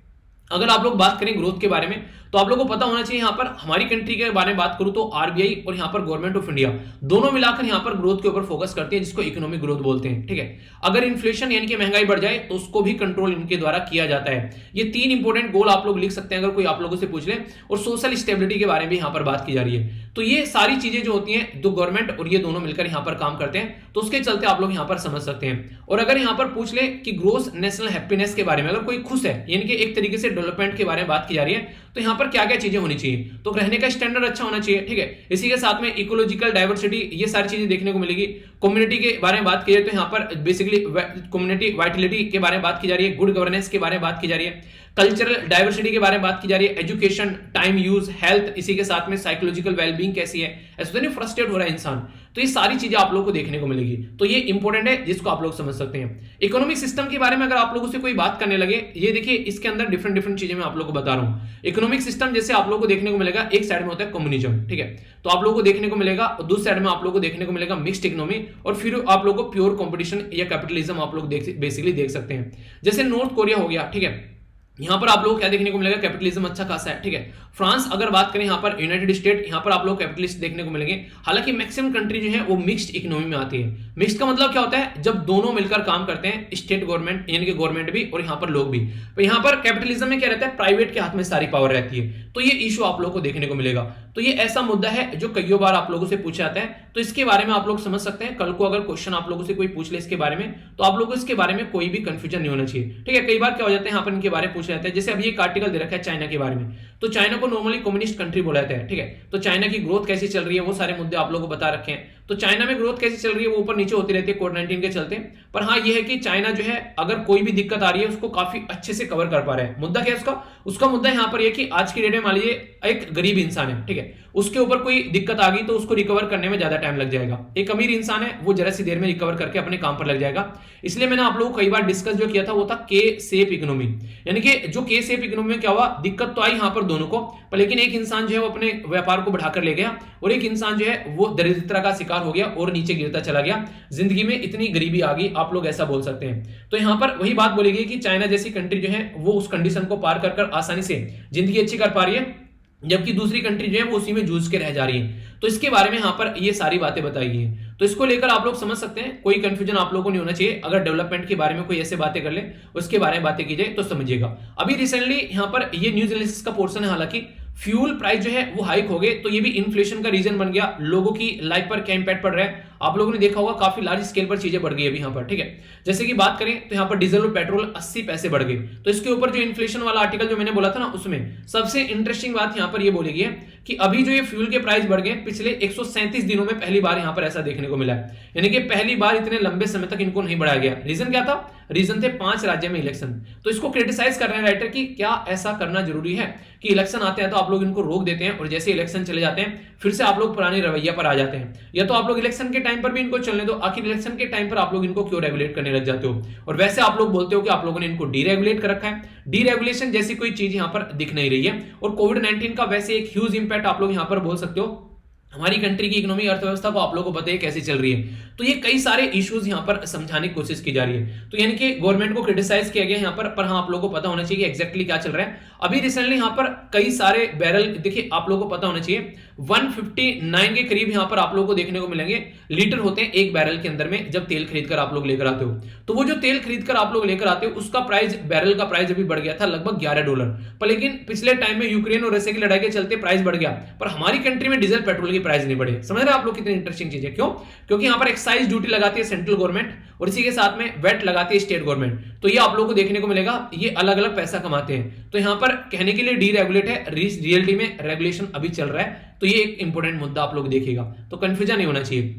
अगर आप लोग बात करें ग्रोथ के बारे में तो आप लोगों को पता होना चाहिए, यहां पर हमारी कंट्री के बारे में बात करूं तो आरबीआई और यहां पर गवर्नमेंट ऑफ इंडिया दोनों मिलाकर यहां पर ग्रोथ के ऊपर फोकस करती है, जिसको इकोनॉमिक ग्रोथ बोलते हैं, ठीक है। अगर इन्फ्लेशन यानी कि महंगाई बढ़ जाए तो उसको भी कंट्रोल इनके द्वारा किया जाता है। ये 3 इंपॉर्टेंट गोल आप लोग लिख सकते हैं अगर कोई आप लोगों से पूछ ले। और सोशल स्टेबिलिटी के बारे में यहां पर बात की जा रही है। तो ये सारी चीजें जो होती हैं, दो गवर्नमेंट और ये दोनों मिलकर यहां पर काम करते हैं, तो उसके चलते आप लोग यहां पर समझ सकते हैं। और अगर यहां पर पूछ ले कि ग्रोथ नेशनल हैप्पीनेस के बारे में, अगर कोई खुश है यानी कि एक तरीके से डेवलपमेंट के बारे में बात की जा रही है, तो यहां पर क्या क्या चीजें होनी चाहिए, तो रहने का स्टैंडर्ड अच्छा होना चाहिए, ठीक है। इसी के साथ में इकोलॉजिकल डाइवर्सिटी, ये सारी चीजें देखने को मिलेगी। कम्युनिटी के बारे में बात की जाए तो यहां पर बेसिकली कम्युनिटी वाइटलिटी के बारे में बात की जा रही है, गुड गवर्नेंस के बारे में बात की जा रही है, कल्चरल डाइवर्सिटी के बारे में बात की जा रही है, एजुकेशन, टाइम यूज, हेल्थ, इसी के साथ में साइकोलॉजिकल वेलबींग कैसी है, ऐसा तो नहीं फ्रस्ट्रेट हो रहा है इंसान, तो ये सारी चीजें आप लोगों को देखने को मिलेगी। तो ये इंपॉर्टेंट है जिसको आप लोग समझ सकते हैं। इकोनॉमिक सिस्टम के बारे में अगर आप लोगों से कोई बात करने लगे, ये देखिए इसके अंदर डिफरेंट डिफरेंट चीजें मैं आप लोगों को बता रहा हूं। इकोनॉमिक सिस्टम जैसे आप लोगों को देखने को मिलेगा, एक साइड में होता है कम्युनिज्म, ठीक है, तो आप लोगों को देखने को मिलेगा, और दूसरी साइड में आप लोगों को देखने को मिलेगा मिक्स्ड इकोनॉमी, और फिर आप लोगों को प्योर कंपटीशन या कैपिटलिज्म आप लोग बेसिकली देख सकते हैं। जैसे नॉर्थ कोरिया हो गया, ठीक है, यहां पर आप लोग क्या देखने को मिलेगा, कैपिटलिज्म अच्छा खासा है, ठीक है। फ्रांस अगर बात करें, यहां पर यूनाइटेड स्टेट, यहां पर आप लोग कैपिटलिस्ट देखने को मिलेंगे। हालांकि मैक्सिमम कंट्री जो है वो मिक्स्ड इकोनॉमी में आती है। मिक्स्ड का मतलब क्या होता है, जब दोनों मिलकर काम करते हैं, स्टेट गवर्नमेंट यानी कि गवर्नमेंट भी और यहां पर लोग भी। तो यहां पर कैपिटलिज्म में क्या रहता है, प्राइवेट के हाथ में सारी पावर रहती है, तो ये इशू आप लोगों को देखने को मिलेगा। तो ये ऐसा मुद्दा है जो कई बार आप लोगों से पूछा जाता है, तो इसके बारे में आप लोग समझ सकते हैं। कल को अगर क्वेश्चन आप लोगों से कोई पूछ ले इसके बारे में, तो आप लोगों को इसके बारे में कोई भी कंफ्यूजन नहीं होना चाहिए, ठीक है। कई बार क्या हो जाता है, यहाँ पर इनके बारे में पूछा जाता है, जैसे अभी एक आर्टिकल दे रखा है चाइना के बारे में, तो चाइना को नॉर्मली कम्युनिस्ट कंट्री बोला जाता है, ठीक है। तो चाइना की ग्रोथ कैसी चल रही है वो सारे मुद्दे आप लोगों को बता रखे हैं। तो चाइना में ग्रोथ कैसी चल रही है वो ऊपर नीचे होती रहती है कोविड-19 के चलते, पर हाँ ये है कि चाइना जो है अगर कोई भी दिक्कत आ रही है उसको काफी अच्छे से कवर कर पा रहा है। मुद्दा क्या है उसका मुद्दा यहाँ पर यह कि आज की डेट में मान लीजिए एक गरीब इंसान है, ठीक है, उसके ऊपर कोई दिक्कत आ गई तो उसको रिकवर करने में ज्यादा टाइम लग जाएगा। एक अमीर इंसान है वो जरा सी देर में रिकवर करके अपने काम पर लग जाएगा। इसलिए मैंने आप लोगों को कई बार डिस्कस जो किया था वो था के सेप इकोनॉमी, यानी कि जो के सेप इकोनॉमी में क्या हुआ, दिक्कत तो आई यहां पर दोनों को, पर लेकिन एक इंसान जो है वो अपने व्यापार को बढ़ाकर ले गया और एक इंसान जो है वो दरिद्रता का शिकार हो गया और नीचे गिरता चला गया, जिंदगी में इतनी गरीबी आ गई, आप लोग ऐसा बोल सकते हैं। तो यहां पर वही बात बोली गई कि चाइना जैसी कंट्री जो है वो उस कंडीशन को पार कर आसानी से जिंदगी अच्छी कर पा रही है, जबकि दूसरी कंट्री जो है वो उसी में जूझ के रह जा रही है। तो इसके बारे में यहाँ पर ये सारी बातें बताई गई हैं, तो इसको लेकर आप लोग समझ सकते हैं, कोई कंफ्यूजन आप लोगों को नहीं होना चाहिए। अगर डेवलपमेंट के बारे में कोई ऐसे बातें कर ले, उसके बारे में बातें की जाए तो समझिएगा। अभी रिसेंटली यहाँ पर ये न्यूज एनालिसिस का पोर्शन है, हालांकि फ्यूल प्राइस जो है वो हाइक हो गए, तो ये भी इन्फ्लेशन का रीजन बन गया। लोगों की लाइफ पर क्या इंपैक्ट पड़ रहा है आप लोगों ने देखा होगा, काफी लार्ज स्केल पर चीजें बढ़ गई अभी यहाँ पर, ठीक है। जैसे कि बात करें तो यहाँ पर डीजल और पेट्रोल 80 पैसे बढ़ गए। तो इसके ऊपर जो इन्फ्लेशन वाला आर्टिकल जो मैंने बोला था ना, उसमें सबसे इंटरेस्टिंग बात यहाँ पर ये बोली गई है कि अभी जो ये फ्यूल के प्राइस बढ़ गए, पिछले 137 दिनों में पहली बार यहाँ पर ऐसा देखने को मिला है, यानी कि पहली बार इतने लंबे समय तक इनको नहीं बढ़ाया गया। रीजन क्या था? रीजन थे 5 राज्य में इलेक्शन। तो इसको क्रिटिसाइज कर रहे हैं राइटर कि क्या ऐसा करना जरूरी है कि इलेक्शन आते हैं तो आप लोग इनको रोक देते हैं और जैसे इलेक्शन चले जाते हैं फिर से आप लोग पुरानी रवैया पर आ जाते हैं, या तो आप लोग इलेक्शन के टाइम पर भी इनको चलने दो। आखिर इलेक्शन के टाइम पर आप लोग इनको क्यों रेगुलेट करने लग जाते हो? और वैसे आप लोग बोलते हो कि आप लोगों ने इनको डीरेगुलेट कर रखा है, डीरेगुलेशन जैसी कोई चीज यहां पर दिख नहीं रही है। और कोविड-19 का वैसे एक ह्यूज इंपैक्ट आप लोग यहां पर बोल सकते हो। हमारी कंट्री की इकोनॉमी अर्थव्यवस्था को आप लोगों को पता है कैसी चल रही है, तो ये कई सारे इश्यूज यहां पर समझाने की कोशिश की जा रही है। तो यानी कि गवर्नमेंट को क्रिटिसाइज किया गया यहां पर हाँ आप लोगों को पता होना चाहिए कि एग्जैक्टली क्या चल रहा है। अभी रिसेंटली यहां पर कई सारे बैरल, देखिए आप लोगों को पता होना चाहिए 159 के करीब यहां पर आप लोगों को देखने को मिलेंगे लीटर होते हैं एक बैरल के अंदर में, जब तेल खरीद कर आप लोग लेकर आते हो। तो वो जो तेल खरीद कर आप लोग लेकर आते हो उसका प्राइस, बैरल का प्राइस अभी बढ़ गया था लगभग $11, पर लेकिन पिछले टाइम में यूक्रेन और रशिया की लड़ाई के चलते प्राइस बढ़ गया, पर हमारी कंट्री में डीजल पेट्रोल की प्राइस नहीं बढ़े। समझ रहे हैं आप लोग कितनी इंटरेस्टिंग चीज है? क्यों? क्योंकि यहां पर एक्साइज ड्यूटी लगाती है सेंट्रल गवर्नमेंट और इसी के साथ में वेट लगाती है स्टेट गवर्नमेंट। तो ये आप लोगों को देखने को मिलेगा, ये अलग अलग पैसा कमाते हैं। तो यहां पर कहने के लिए डीरेगुलेट है, रियलिटी में रेगुलेशन अभी चल रहा है। तो ये एक इंपॉर्टेंट मुद्दा आप लोग देखिएगा, तो कंफ्यूजन नहीं होना चाहिए।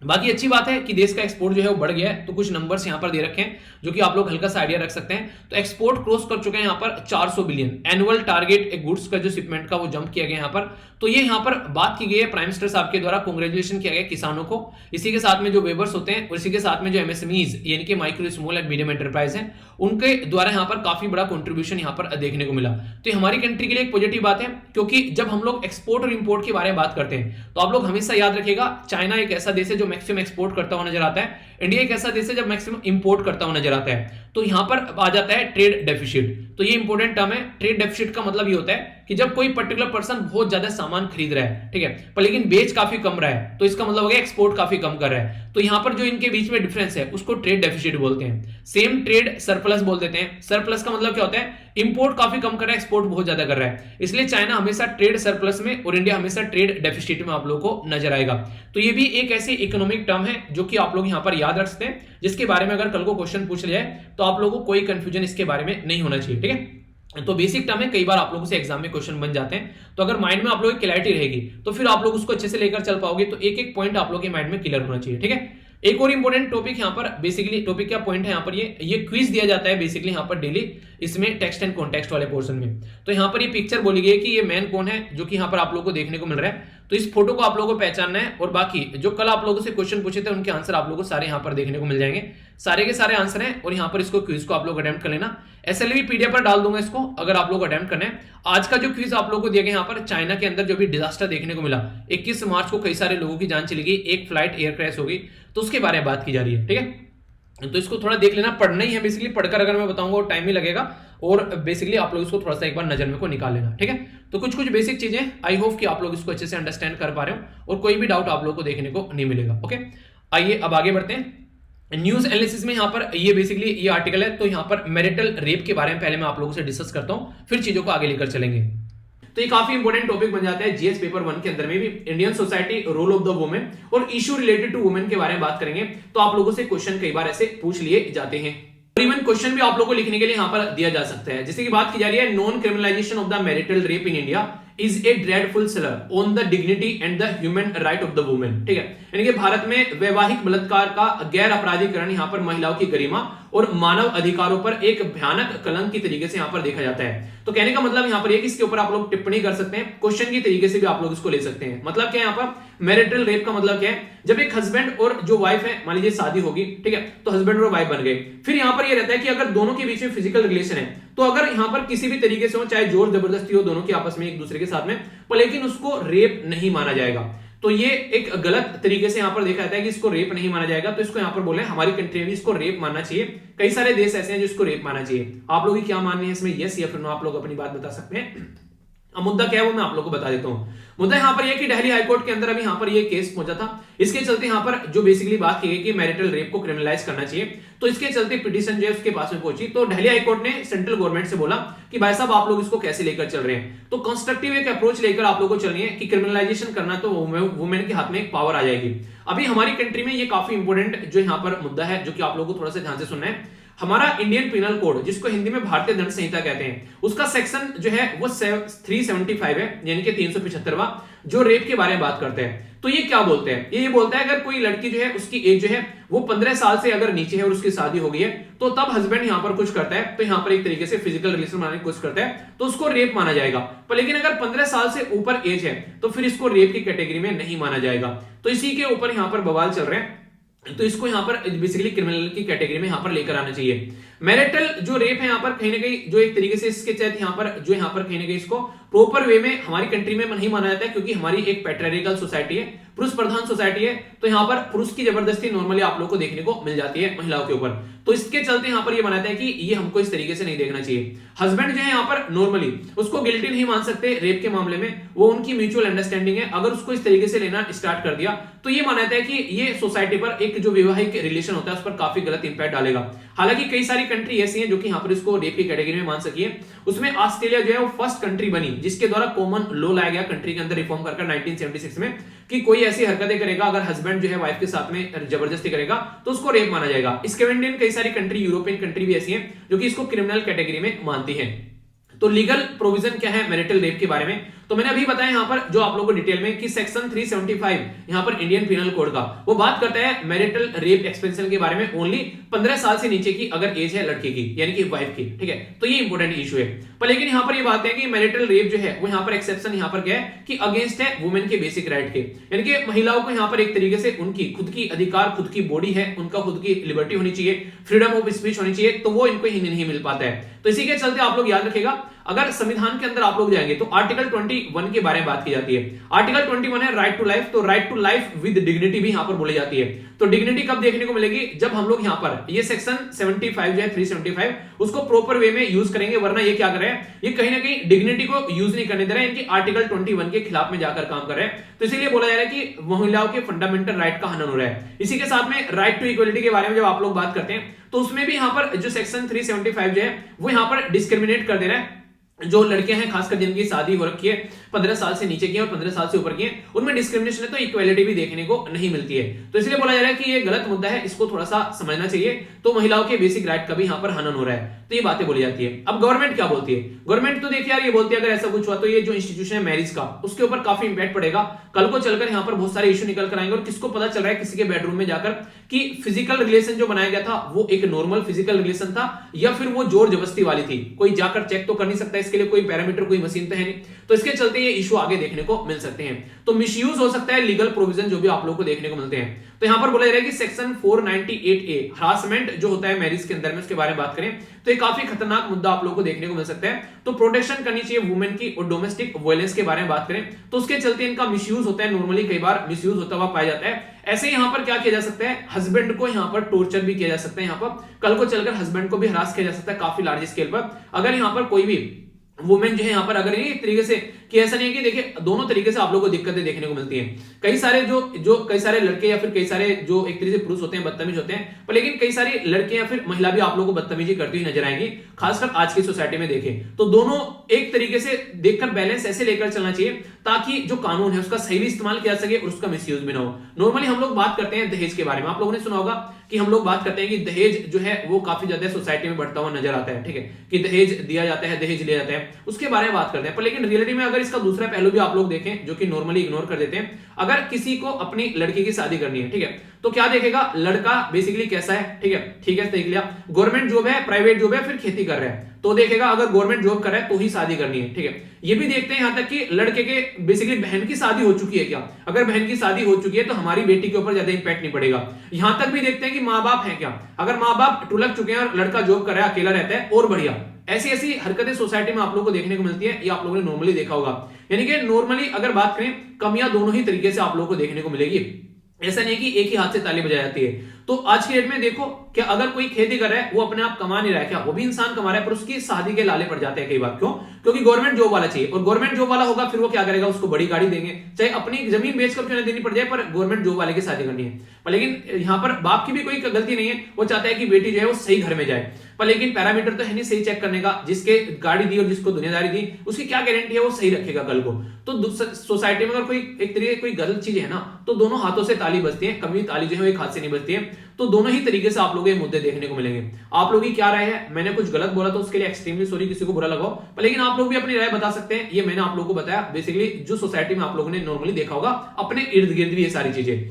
बाकी अच्छी बात है कि देश का एक्सपोर्ट जो है वो बढ़ गया है। तो कुछ नंबर्स यहां पर दे रखे हैं जो कि आप लोग हल्का सा आइडिया रख सकते हैं। तो एक्सपोर्ट क्रॉस कर चुके हैं यहां पर 400 बिलियन एनुअल टारगेट, एक गुड्स का जो शिपमेंट का वो जंप किया गया यहां पर। तो ये यहां पर बात की गई है, प्राइम मिनिस्टर साहब के द्वारा कांग्रेचुलेशन किया गया किसानों को, इसी के साथ में जो वेबर्स होते हैं और इसी के साथ में जो एमएसएमईज यानी कि micro small and medium enterprise हैं, उनके द्वारा यहां पर काफी बड़ा कंट्रीब्यूशन यहां पर देखने को मिला। तो हमारी कंट्री के लिए एक पॉजिटिव बात है, क्योंकि जब हम लोग एक्सपोर्ट और इंपोर्ट के बारे में बात करते हैं तो आप लोग हमेशा याद रखिएगा, चाइना एक ऐसा देश है जो मैक्सिमम एक्सपोर्ट करता हुआ नजर आता है, इंडिया एक ऐसा देश है जब मैक्सिमम इंपोर्ट करता हुआ नजर आता है। तो यहां पर आ जाता है ट्रेड डेफिसिट। तो ये इंपॉर्टेंट टर्म है। ट्रेड डेफिसिट का मतलब ये होता है कि जब कोई पर्टिकुलर पर्सन बहुत ज्यादा सामान खरीद रहा है, ठीक है, पर लेकिन बेच काफी कम रहा है, तो इसका मतलब हो गया एक्सपोर्ट काफी कम कर रहा है। तो यहां पर जो इनके बीच में डिफरेंस है उसको ट्रेड डेफिसिट बोलते हैं। सेम ट्रेड सरप्लस बोल देते हैं। सरप्लस का मतलब क्या होता है? इंपोर्ट काफी कम कर रहा है, एक्सपोर्ट बहुत ज्यादा कर रहा है। इसलिए चाइना हमेशा ट्रेड सरप्लस में और इंडिया हमेशा ट्रेड डेफिसिट में आप लोगों को नजर आएगा। तो ये भी एक ऐसी इकोनॉमिक टर्म है जो कि आप लोग यहां पर याद रख सकते हैं, जिसके बारे में अगर कल को क्वेश्चन पूछ लिया जाए तो आप लोगों को कोई कंफ्यूजन इसके बारे में नहीं होना चाहिए, ठीक है। तो बेसिक टर्म है, कई बार आप लोगों से एग्जाम में क्वेश्चन बन जाते हैं, तो अगर माइंड में आप लोगों की क्लैरिटी रहेगी तो फिर आप लोग उसको अच्छे से लेकर चल पाओगे। तो एक एक पॉइंट आप लोगों के माइंड में क्लियर होना चाहिए, ठीक है। एक और इंपॉर्टेंट टॉपिक यहाँ पर, बेसिकली टॉपिक क्या पॉइंट है यहाँ पर, ये क्विज दिया जाता है बेसिकली यहाँ पर डेली, इसमें टेक्स्ट एंड कॉन्टेक्स्ट वाले पोर्शन में। तो यहाँ पर ये पिक्चर बोली गई है कि ये मैन कौन है, जो कि यहाँ पर आप लोगों को देखने को मिल रहा है। तो इस फोटो को आप लोगों को पहचानना है, और बाकी जो कल आप लोगों से क्वेश्चन पूछे थे उनके आंसर आप लोगों को सारे यहाँ पर देखने को मिल जाएंगे। सारे के सारे आंसर हैं, और यहाँ पर इसको क्विज को आप लोग अटेम्प्ट कर लेना। एसएलवी पीडीएफ पर डाल दूंगा इसको, अगर आप लोग अटेम्प्ट करना है। आज का जो क्विज आप लोगों को दिया गया यहाँ पर, चाइना के अंदर जो भी डिजास्टर देखने को मिला, 21 मार्च को कई सारे लोगों की जान चली गई, एक फ्लाइट एयर क्रैश हो गई, तो उसके बारे में बात की जा रही है, ठीक है। तो इसको थोड़ा देख लेना, पढ़ना ही है बेसिकली, पढ़कर अगर मैं बताऊंगा टाइम ही लगेगा, और बेसिकली आप लोग इसको थोड़ा सा एक बार नजर में को निकाल लेना, ठीक है। तो कुछ कुछ बेसिक चीजें, आई होप कि आप लोग इसको अच्छे से अंडरस्टैंड कर पा रहे हो और कोई भी डाउट आप लोग को देखने को नहीं मिलेगा, ओके। आइए अब आगे बढ़ते हैं। न्यूज एनालिसिस में यहाँ पर ये बेसिकली ये आर्टिकल है, तो यहाँ पर मैरिटल रेप के बारे में पहले मैं आप लोगों से डिस्कस करता हूँ, फिर चीजों को आगे लेकर चलेंगे। तो ये काफी इंपॉर्टेंट टॉपिक बन जाता है जीएस पेपर 1 के अंदर में भी। Indian society, role of the women और इशू रिलेटेड टू वुमेन के बारे में बात करेंगे। तो आप लोगों से क्वेश्चन कई बार ऐसे पूछ लिए जाते हैं। इवन क्वेश्चन भी आप लोगों को लिखने के लिए यहां पर दिया जा सकता है। जैसे कि बात की जा रही है, non criminalisation of the marital rape in India is a dreadful Slur on the dignity and the human right of the women. ठीक है, यानी कि भारत में वैवाहिक बलात्कार का गैर अपराधीकरण यहां पर महिलाओं की गरिमा और मानव अधिकारों पर एक भयानक कलंक की तरीके से यहां पर देखा जाता है। तो कहने का मतलब यहां पर ये कि इसके ऊपर आप लोग टिप्पणी कर सकते हैं, क्वेश्चन की तरीके से भी आप लोग इसको ले सकते हैं। मतलब क्या है यहां पर मैरिटल रेप का मतलब क्या है, जब एक हस्बैंड और जो वाइफ है, मान लीजिए शादी होगी, ठीक है, तो हस्बैंड और वाइफ बन गए, फिर यहां पर ये रहता है कि अगर दोनों के बीच में फिजिकल रिलेशन है, तो अगर यहां पर किसी भी तरीके से हो, चाहे जोर जबरदस्ती हो दोनों की आपस में एक दूसरे के साथ में, पर लेकिन उसको रेप नहीं माना जाएगा। तो ये एक गलत तरीके से यहां पर देखा जाता है कि इसको रेप नहीं माना जाएगा। तो इसको यहां पर बोले हमारी कंट्री में इसको रेप मानना चाहिए। कई सारे देश ऐसे हैं जिसको रेप मानना चाहिए। आप लोग क्या मानने हैं इसमें, यस या फिर नो, आप लोग अपनी बात बता सकते हैं। अब मुद्दा क्या है वो मैं आप लोगों को बता देता हूं। मुद्दा यहां पर यह कि दिल्ली हाईकोर्ट के अंदर अभी यहां पर ये केस पहुंचा था। इसके चलते यहां पर जो बेसिकली बात की गई कि मैरिटल रेप को क्रिमिनलाइज करना चाहिए, तो इसके चलते पिटीशन जो है उसके पास में पहुंची। तो दिल्ली हाईकोर्ट ने सेंट्रल गवर्नमेंट से बोला कि भाई साहब आप लोग इसको कैसे लेकर चल रहे हैं। तो कंस्ट्रक्टिव एक अप्रोच लेकर आप लोगों को चलनी है कि क्रिमिनलाइजेशन करना तो वुमेन के हाथ में एक पावर आ जाएगी। अभी हमारी कंट्री में ये काफी इंपॉर्टेंट जो यहाँ पर मुद्दा है, जो कि आप लोगों को थोड़ा सा ध्यान से सुनना है। हमारा इंडियन पिनल कोड, जिसको हिंदी में भारतीय दंड संहिता कहते हैं, उसका सेक्शन जो है वो 375 है, यानी कि 375वां, जो रेप के बारे में बात करते हैं। तो ये क्या बोलते हैं, ये बोलता है अगर कोई लड़की जो है उसकी एज जो है वो 15 साल से अगर नीचे है और उसकी शादी हो गई है, तो तब हस्बैंड यहां पर कुछ करता है, तो यहां पर एक तरीके से फिजिकल रिलेशन बनाने की कोशिश करता है, तो उसको रेप माना जाएगा। पर लेकिन अगर 15 साल से ऊपर एज है तो फिर इसको रेप की कैटेगरी में नहीं माना जाएगा। तो इसी के ऊपर यहां पर बवाल चल रहे हैं। तो इसको यहां पर बेसिकली क्रिमिनल की कैटेगरी में यहां पर लेकर आना चाहिए। मैरिटल जो रेप है यहां पर कहीं ना कहीं जो एक तरीके से इसके तहत यहां पर जो यहां पर कहीं ना कहीं इसको प्रॉपर वे में हमारी कंट्री में नहीं माना जाता है, क्योंकि हमारी एक पैट्रियार्कल सोसाइटी है, पुरुष प्रधान सोसाइटी है। तो यहां पर पुरुष की जबरदस्ती नॉर्मली आप लोगों को देखने को मिल जाती है महिलाओं के ऊपर। तो इसके चलते यहां पर ये बनाता है कि ये हमको इस तरीके से नहीं देखना चाहिए। हस्बैंड जो है यहां पर नॉर्मली उसको गिल्टी नहीं मान सकते रेप के मामले में, वो उनकी म्यूचुअल अंडरस्टैंडिंग है। अगर उसको इस तरीके से लेना स्टार्ट कर दिया तो ये माना जाता है कि ये सोसाइटी पर एक जो वैवाहिक रिलेशन होता है उस पर काफी गलत इंपैक्ट डालेगा। हालांकि कई सारी कंट्री ऐसी हैं जो कि यहां पर इसको रेप की कैटेगरी में मान सकी है। उसमें ऑस्ट्रेलिया जो है वो फर्स्ट कंट्री बनी जिसके द्वारा कॉमन लॉ लाया गया कंट्री के अंदर रिफॉर्म कर 1976 में, कि कोई ऐसी हरकतें करेगा अगर हस्बैंड जो है वाइफ के साथ में जबरदस्ती करेगा तो उसको रेप माना जाएगा। स्कैंडिनेवियन कई सारी कंट्री, यूरोपियन कंट्री भी ऐसी हैं जो कि इसको क्रिमिनल कैटेगरी में मानती है। तो लीगल प्रोविजन क्या है मैरिटल रेप के बारे में, तो मैंने अभी बताया यहां पर जो आप लोगों को डिटेल में कि सेक्शन 375 यहां पर इंडियन पिनल कोड का वो बात करता है मैरिटल रेप एक्सपेंशन के बारे में, ओनली 15 साल से नीचे की अगर एज है लड़की की, यानी कि वाइफ की। ठीक है, तो ये इंपॉर्टेंट इशू है। पर लेकिन यहां पर ये बात है कि मैरिटल रेप जो है वो यहां पर एक्सेप्शन यहां पर क्या है कि अगेंस्ट है वुमेन के बेसिक राइट के, यानी कि महिलाओं को यहां पर एक तरीके से उनकी खुद की अधिकार, खुद की बॉडी है, उनका खुद की लिबर्टी होनी चाहिए, फ्रीडम ऑफ स्पीच होनी चाहिए, तो वो इनको ही नहीं मिल पाता है। तो इसी के चलते आप लोग याद रखिएगा, अगर संविधान के अंदर आप लोग जाएंगे तो आर्टिकल 21 के बारे में बात की जाती है। आर्टिकल 21 है राइट टू लाइफ, तो right to life with dignity भी यहां पर बोली जाती है। तो डिग्निटी कब देखने को मिलेगी, जब हम लोग यहां पर ये सेक्शन 75 जो है 375 उसको प्रॉपर वे में यूज करेंगे, वरना ये क्या कर रहे हैं, ये कहीं ना कहीं डिग्निटी को यूज नहीं करने दे रहे हैं, इनकी आर्टिकल 21 के खिलाफ में जाकर काम कर रहे हैं। तो इसीलिए बोला जा रहा है कि महिलाओं के फंडामेंटल राइट का हनन हो रहा है। इसी के साथ में राइट टू इक्वलिटी के बारे में जब आप लोग बात करते हैं तो उसमें भी यहां पर जो सेक्शन 375 जो है वो यहां पर डिस्क्रिमिनेट कर दे रहा है। जो लड़कियां हैं खासकर जिनकी शादी हो रखी है 15 साल से नीचे की और 15 साल से ऊपर की है, उनमें डिस्क्रिमिनेशन है, तो इक्वालिटी भी देखने को नहीं मिलती है। तो इसलिए बोला जा रहा है कि ये गलत मुद्दा है, इसको थोड़ा सा समझना चाहिए। तो महिलाओं के बेसिक राइट का भी यहां पर हनन हो रहा है, तो ये बातें बोली जाती है। अब गवर्नमेंट क्या बोलती है, गवर्नमेंट तो देखिए यार ये बोलती है अगर ऐसा कुछ हुआ तो ये जो इंस्टीट्यूशन है मैरिज का उसके ऊपर काफी इंपैक्ट पड़ेगा। कल को चलकर यहां पर बहुत सारे इश्यू निकल कर आएंगे और किसको पता चल रहा है किसी के बेडरूम में जाकर कि फिजिकल रिलेशन जो बनाया गया था वो एक नॉर्मल फिजिकल रिलेशन था या फिर वो जोर जबरदस्ती वाली थी। कोई जाकर चेक तो कर नहीं सकता, इसके लिए कोई पैरामीटर कोई मशीन तो है नहीं। तो इसके चलते ये इशू आगे देखने को मिल सकते हैं। तो मिसयूज हो सकता है लीगल प्रोविजन जो भी आप लोगों को देखने को मिलते हैं। तो यहां पर बोला जा रहा है कि सेक्शन 498A हरासमेंट जो होता है मैरिज के अंदर में उसके बारे में बात करें तो ये काफी खतरनाक मुद्दा आप लोगों को देखने को मिल सकता है। तो प्रोटेक्शन करनी चाहिए वुमेन की, और डोमेस्टिक वायलेंस के बारे में बात करें तो उसके चलते इनका मिसयूज होता है, नॉर्मली कई बार मिसयूज होता हुआ पाया जाता है। ऐसे ही यहां पर क्या किया जा सकता है, हस्बैंड को यहां पर टॉर्चर भी किया जा सकता है, यहां पर कल को चलकर हस्बैंड को भी हरास किया जा सकता है काफी लार्ज स्केल पर। अगर यहां पर कोई भी वुमेन जो है यहां पर अगर एक तरीके से कि ऐसा नहीं है कि देखिए दोनों तरीके से आप लोगों को दिक्कतें देखने को मिलती हैं। कई सारे कई सारे लड़के या फिर कई सारे जो एक तरीके से पुरुष होते हैं बदतमीज होते हैं, पर लेकिन कई सारी लड़कियां या फिर महिला भी आप लोगों को बदतमीजी करती हुई नजर आएंगी, खासकर आज की सोसाइटी में देखें तो दोनों एक तरीके से देखकर बैलेंस ऐसे लेकर चलना चाहिए ताकि जो कानून है उसका सही भी इस्तेमाल किया जा सके और उसका मिसयूज भी ना हो। नॉर्मली हम लोग बात करते हैं दहेज के बारे में, आप लोगों ने सुना होगा कि हम लोग बात करते हैं कि दहेज जो है वो काफी ज्यादा सोसाइटी में बढ़ता हुआ नजर आता है, ठीक है, कि दहेज दिया जाता है, दहेज लिया जाता है, उसके बारे में बात करते हैं। पर लेकिन रियलिटी में अगर इसका दूसरा पहलू भी आप लोग देखें, जो कि नॉर्मली इग्नोर कर देते हैं, अगर किसी को अपनी लड़की की शादी करनी है, ठीक है, तो क्या देखेगा, लड़का बेसिकली कैसा है, ठीक है, देख लिया, गवर्नमेंट जॉब है, प्राइवेट जॉब है, फिर खेती कर रहा है, तो देखेगा अगर गवर्नमेंट जॉब कर रहा है तो ही शादी करनी है, ठीक है। ये भी देखते हैं यहां तक कि लड़के के बेसिकली बहन की शादी हो चुकी है क्या, अगर बहन की शादी हो चुकी है तो हमारी बेटी के ऊपर ज्यादा इंपैक्ट नहीं पड़ेगा। यहां तक भी देखते हैं कि माँ बाप है क्या, अगर माँ बाप टुलक चुके हैं और लड़का जॉब कर रहा है, अकेला रहता है, और बढ़िया। ऐसी ऐसी हरकतें सोसाइटी में आप लोगों को देखने को मिलती है, ये आप लोगों ने नॉर्मली देखा होगा। यानी कि नॉर्मली अगर बात करें, कमियां दोनों ही तरीके से आप लोगों को देखने को मिलेगी, ऐसा नहीं है कि एक ही हाथ से ताली बजाई जाती है। तो आज की डेट में देखो कि अगर कोई खेती कर रहा है, वो अपने आप कमा नहीं रहा है क्या, वो भी इंसान कमा रहा है, पर उसकी शादी के लाले पड़ जाते हैं कई बार। क्यों? क्योंकि गवर्नमेंट जॉब वाला चाहिए, और गवर्नमेंट जॉब वाला होगा फिर वो क्या करेगा, उसको बड़ी गाड़ी देंगे, चाहे अपनी जमीन बेचकर क्यों ना देनी पड़ जाए, पर गवर्नमेंट जॉब वाले की शादी करनी है। पर लेकिन यहाँ पर बाप की भी कोई गलती नहीं है, वो चाहता है कि बेटी जो है वो सही घर में जाए, पर लेकिन पैरामीटर तो है नहीं सही चेक करने का, जिसके गाड़ी दी और जिसको दुनियादारी दी उसकी क्या गारंटी है वो सही रखेगा कल को। तो सोसाइटी में अगर कोई एक तरीके कोई गलत चीज है ना, तो दोनों हाथों से ताली बजती है, कभी ताली जो है एक हाथ से नहीं बजती है। तो दोनों ही तरीके से आप लोगों को ये मुद्दे देखने को मिलेंगे। आप लोगों की क्या राय है? मैंने कुछ गलत बोला तो उसके लिए एक्सट्रीमली सॉरी, किसी को बुरा लगाओ, पर लेकिन आप लोग भी अपनी राय बता सकते हैं। ये मैंने आप लोगों को बताया बेसिकली जो सोसाइटी में आप लोगों ने नॉर्मली देखा होगा, अपने इर्द गिर्द भी ये सारी चीजें।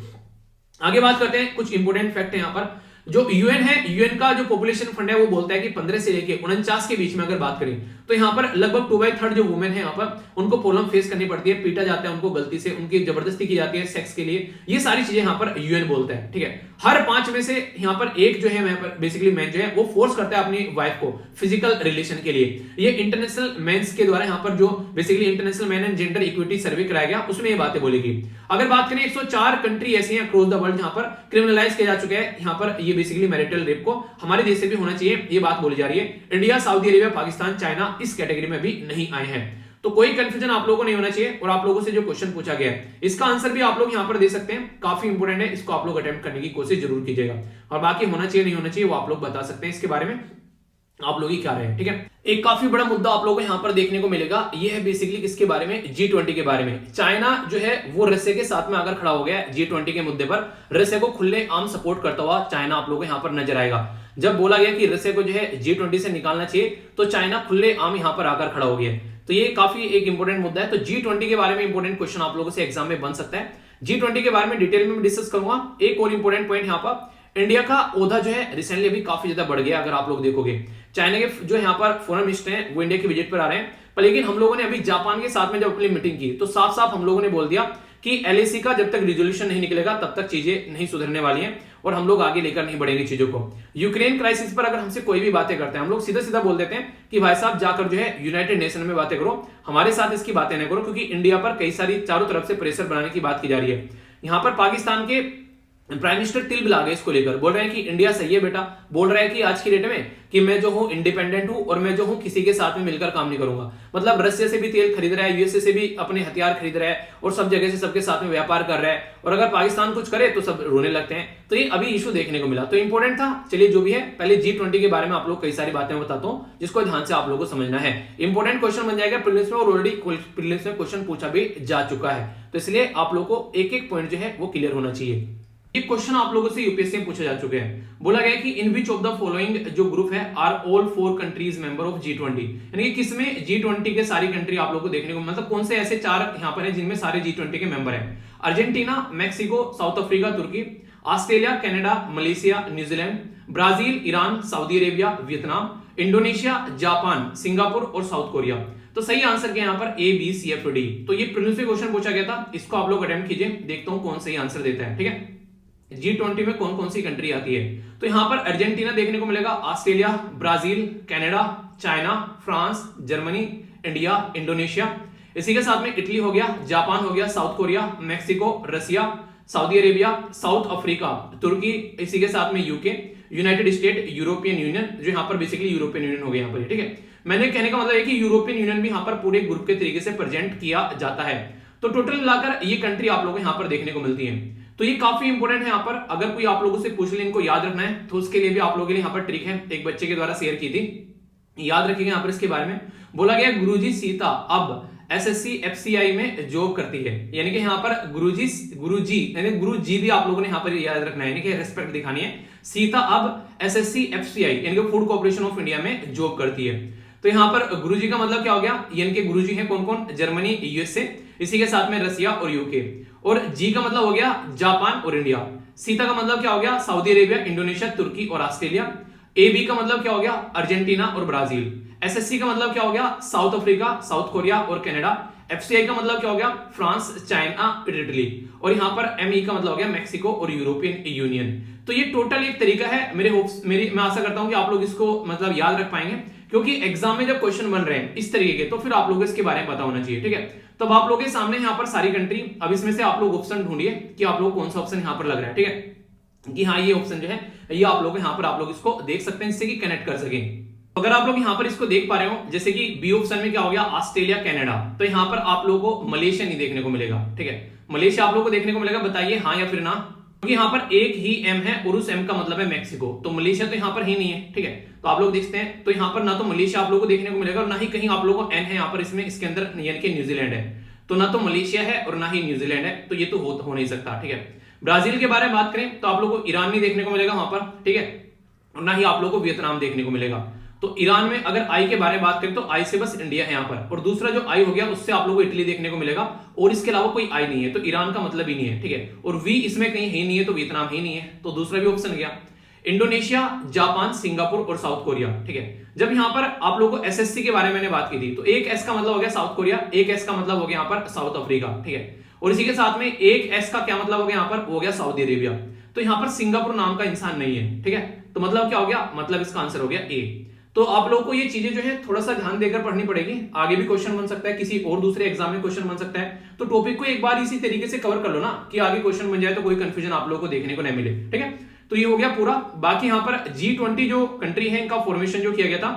आगे बात करते हैं, कुछ इंपोर्टेंट फैक्ट है यहाँ पर। जो यूएन है, यूएन का जो पॉपुलेशन फंड है वो बोलता है कि 15 से लेके 49 के बीच में अगर बात करें तो यहाँ पर लगभग 2/3 जो वुमेन है यहाँ पर उनको प्रॉब्लम फेस करनी पड़ती है, पीटा जाता है उनको गलती से, उनकी जबरदस्ती की जाती है सेक्स के लिए। ये सारी चीजें यहाँ पर यूएन बोलता है, ठीक है। हर 5 में से यहाँ पर एक जो है बेसिकली मैन जो है वो फोर्स करता है अपनी वाइफ को फिजिकल रिलेशन के लिए। ये इंटरनेशनल मेंस के द्वारा यहाँ पर जो basically international man and gender equity survey कराया गया उसमें ये बातें बोलेगी। अगर बात करें 104 कंट्री ऐसी हैं अक्रॉस द वर्ल्ड जहां पर क्रिमिनलाइज किया जा चुका है यहाँ पर ये बेसिकली मैरिटल रेप को, हमारे देश से भी होना चाहिए, ये बात बोली जा रही है। India, Saudi Arabia, Pakistan, China इस कैटेगरी में भी नहीं आए हैं। तो कोई कंफ्यूजन आप लोगों को नहीं होना चाहिए। और आप लोगों से जो क्वेश्चन पूछा गया है इसका आंसर भी आप लोग यहाँ पर दे सकते हैं, काफी इंपोर्टेंट है, इसको आप लोग अटेम्प्ट करने की कोशिश जरूर कीजिएगा। और बाकी होना चाहिए नहीं होना चाहिए वो आप लोग बता सकते हैं, इसके बारे में आप लोग ही क्या रहे हैं, ठीक है। एक काफी बड़ा मुद्दा आप लोगों को यहाँ पर देखने को मिलेगा, ये है बेसिकली किसके बारे में, G20 के बारे में। चाइना जो है वो रशिया के साथ में आकर खड़ा हो गया G20 के मुद्दे पर, रशिया को खुले आम सपोर्ट करता हुआ चाइना आप लोगों को यहाँ पर नजर आएगा। जब बोला गया कि रशिया को जो है G20 से निकालना चाहिए तो चाइना खुले आम यहाँ पर आकर खड़ा हो गया। तो ये काफी एक इंपॉर्टेंट मुद्दा है। तो G20 के बारे में इंपॉर्टेंट क्वेश्चन आप लोगों से एग्जाम में बन सकता है। G20 के बारे में डिटेल में डिस्कस करूंगा। एक और इंपॉर्टेंट पॉइंट यहाँ पर, इंडिया का ओहदा जो है रिसेंटली अभी काफी ज्यादा बढ़ गया। अगर आप लोग देखोगे चाइना के जो यहाँ पर फॉरेन मिनिस्टर हैं वो इंडिया की विजिट पर आ रहे हैं, पर लेकिन हम लोगों ने अभी जापान के साथ में जब अपनी मीटिंग की तो साफ साफ हम लोगों ने बोल दिया कि LAC का जब तक रिजोल्यूशन नहीं निकलेगा तब तक चीजें नहीं सुधरने वाली हैं और हम लोग आगे लेकर नहीं बढ़ेंगे चीजों को। यूक्रेन क्राइसिस पर अगर हमसे कोई भी बातें करते हैं हम लोग सीधा सीधा बोल देते हैं कि भाई साहब जाकर जो है यूनाइटेड नेशन में बातें करो, हमारे साथ इसकी बातें नहीं करो, क्योंकि इंडिया पर कई सारी चारों तरफ से प्रेशर बनाने की बात की जा रही है। यहाँ पर पाकिस्तान के प्राइम मिनिस्टर तिल बिला गए इसको लेकर, बोल रहे हैं कि इंडिया सही है बेटा, बोल रहा है कि आज की डेट में कि मैं जो हूं इंडिपेंडेंट हूं और मैं जो हूं किसी के साथ में मिलकर काम नहीं करूंगा। मतलब रशिया से भी तेल खरीद रहा है, यूएसए से भी अपने हथियार खरीद रहा है और सब जगह से सबके साथ में व्यापार कर रहा है, और अगर पाकिस्तान कुछ करे तो सब रोने लगते हैं। तो ये अभी इशू देखने को मिला, तो इंपॉर्टेंट था। चलिए जो भी है, पहले G20 के बारे में आप लोग कई सारी बातें बताता हूं जिसको ध्यान से आप लोगों को समझना है। इंपॉर्टेंट क्वेश्चन बन जाएगा प्रीलिम्स में, और ऑलरेडी प्रीलिम्स में क्वेश्चन पूछा भी जा चुका है, तो इसलिए आप लोगों को एक एक पॉइंट जो है वो क्लियर होना चाहिए। ये क्वेश्चन आप लोगों से यूपीएससी में पूछे जा चुके हैं। बोला गया कि in which of the following जो ग्रुप है are all 4 countries member of G20, यानी कि किसमें G20 के सारी कंट्री आप लोगों को देखने को, मतलब कौन से ऐसे 4 यहां पर हैं जिनमें सारे G20 के मेंबर हैं। अर्जेंटीना, मैक्सिको, साउथ अफ्रीका, तुर्की, Australia, Canada, Malaysia, New Zealand, Brazil, Iran, Saudi Arabia, Vietnam, Indonesia, Japan, Singapore और साउथ कोरिया। तो सही आंसर क्या यहाँ पर ABCFD। तो ये प्रीलिम्स में क्वेश्चन पूछा गया था, इसको आप लोग अटेम्प्ट कीजिए, देखता हूं कौन सही आंसर देता है, ठीक है। G20 में कौन कौन सी कंट्री आती है, तो यहां पर अर्जेंटीना देखने को मिलेगा, Australia, Brazil, Canada, China, France, Germany, India, Indonesia, इसी के साथ में इटली हो गया, जापान हो गया, South Korea, Mexico, Russia, Saudi Arabia, South Africa, तुर्की, इसी के साथ में UK, United State, European Union, जो यहाँ पर बेसिकली यूरोपियन यूनियन हो गया यहाँ पर, ठीक है। मैंने कहने का मतलब है कि यूरोपियन यूनियन भी यहाँ पर पूरे ग्रुप के तरीके से प्रेजेंट किया जाता है। तो टोटल मिलाकर ये कंट्री आप लोगों को यहाँ पर देखने को मिलती है। तो ये काफी इंपोर्टेंट है यहाँ पर, अगर कोई आप लोगों से पूछ ले इनको याद रखना है तो उसके लिए भी आप लोगों के लिए यहाँ पर ट्रिक है, एक बच्चे के द्वारा शेयर की थी, याद रखिएगा यहाँ पर इसके बारे में। बोला गया गुरुजी सीता अब एसएससी एफसीआई में जॉब करती है। यानी कि यहाँ पर गुरुजी यानी गुरु जी भी आप लोगों ने यहाँ पर याद रखना है, यानी कि रिस्पेक्ट दिखानी है। सीता अब एसएससी एफसीआई यानी कि फूड कॉर्पोरेशन ऑफ इंडिया में जॉब करती है। तो यहाँ पर गुरुजी का मतलब क्या हो गया, यानी कि गुरुजी हैं कौन कौन, जर्मनी, यूएसए, इसी के साथ में रसिया और यूके। और जी का मतलब हो गया जापान और इंडिया। सीता का मतलब क्या हो गया, सऊदी अरेबिया, इंडोनेशिया, तुर्की और ऑस्ट्रेलिया। ए बी का मतलब क्या हो गया, अर्जेंटीना और ब्राजील। एसएससी का मतलब क्या हो गया, साउथ अफ्रीका, साउथ कोरिया और कनाडा। एफसीआई का मतलब क्या हो गया, फ्रांस, चाइना और इटली। और यहां पर एमई का मतलब हो गया मैक्सिको और यूरोपियन यूनियन। तो ये टोटल एक तरीका है। मैं आशा करता हूं कि आप लोग इसको मतलब याद रख पाएंगे, क्योंकि एग्जाम में जब क्वेश्चन बन रहे हैं इस तरीके के, तो फिर आप लोगों को इसके बारे में पता होना चाहिए। ठीक है, तो अब आप लोगों के सामने यहाँ पर सारी कंट्री, अब इसमें से आप लोग ऑप्शन ढूंढिए कि आप लोग कौन सा ऑप्शन यहाँ पर लग रहा है। ठीक है, कि हाँ ये ऑप्शन जो है ये आप लोग यहाँ पर आप लोग इसको देख सकते हैं, जिससे कि कनेक्ट कर सकें। अगर आप लोग यहाँ पर इसको देख पा रहे हो, जैसे कि बी ऑप्शन में क्या हो गया, ऑस्ट्रेलिया, कनाडा, तो यहाँ पर आप लोगों को मलेशिया नहीं देखने को मिलेगा। ठीक है, मलेशिया आप लोगों को देखने को मिलेगा, बताइए हाँ या फिर ना, क्योंकि यहाँ पर एक ही एम है और उस एम का मतलब है मैक्सिको, तो मलेशिया तो यहाँ पर ही नहीं है। ठीक है, तो आप लोग देखते हैं, तो यहाँ पर ना तो मलेशिया आप लोगों को देखने को मिलेगा और ना ही कहीं आप लोगों को एन है यहाँ पर इसमें, इसके अंदर, यानी कि न्यूजीलैंड है। तो ना तो मलेशिया है और ना ही न्यूजीलैंड है, तो ये तो हो नहीं सकता। ठीक है, ब्राजील के बारे में बात करें तो आप लोगों को ईरान नहीं देखने को मिलेगा वहां पर। ठीक है, और ना ही आप लोगों को वियतनाम देखने को मिलेगा। तो ईरान में अगर आई के बारे में बात करें तो आई से बस इंडिया है यहाँ पर, और दूसरा जो आई हो गया उससे आप लोगों को इटली देखने को मिलेगा, और इसके अलावा कोई आई नहीं है, तो ईरान का मतलब ही नहीं है। ठीक है, और वी इसमें कहीं ही नहीं है, तो वियतनाम ही नहीं है, तो दूसरा भी ऑप्शन गया। इंडोनेशिया, जापान, सिंगापुर और साउथ कोरिया। ठीक है, जब यहाँ पर आप लोगों को एसएससी के बारे में मैंने बात की थी, तो एक एस का मतलब हो गया साउथ कोरिया, एक एस का मतलब हो गया यहाँ पर साउथ अफ्रीका। ठीक है, और इसी के साथ में एक एस का क्या मतलब हो गया यहाँ पर, हो गया सऊदी अरेबिया। तो यहाँ पर सिंगापुर नाम का इंसान नहीं है। ठीक है, तो मतलब क्या हो गया, मतलब इसका आंसर हो गया ए। तो आप लोगों को ये चीजें जो है थोड़ा सा ध्यान देकर पढ़नी पड़ेगी, आगे भी क्वेश्चन बन सकता है, किसी और दूसरे एग्जाम में क्वेश्चन बन सकता है। तो टॉपिक को एक बार इसी तरीके से कवर कर लो ना, कि आगे क्वेश्चन बन जाए तो कोई कंफ्यूजन आप लोगों को देखने को नहीं मिले। ठीक है, तो ये हो गया पूरा। बाकी यहाँ पर G20 जो कंट्री है, इनका फॉर्मेशन जो किया गया था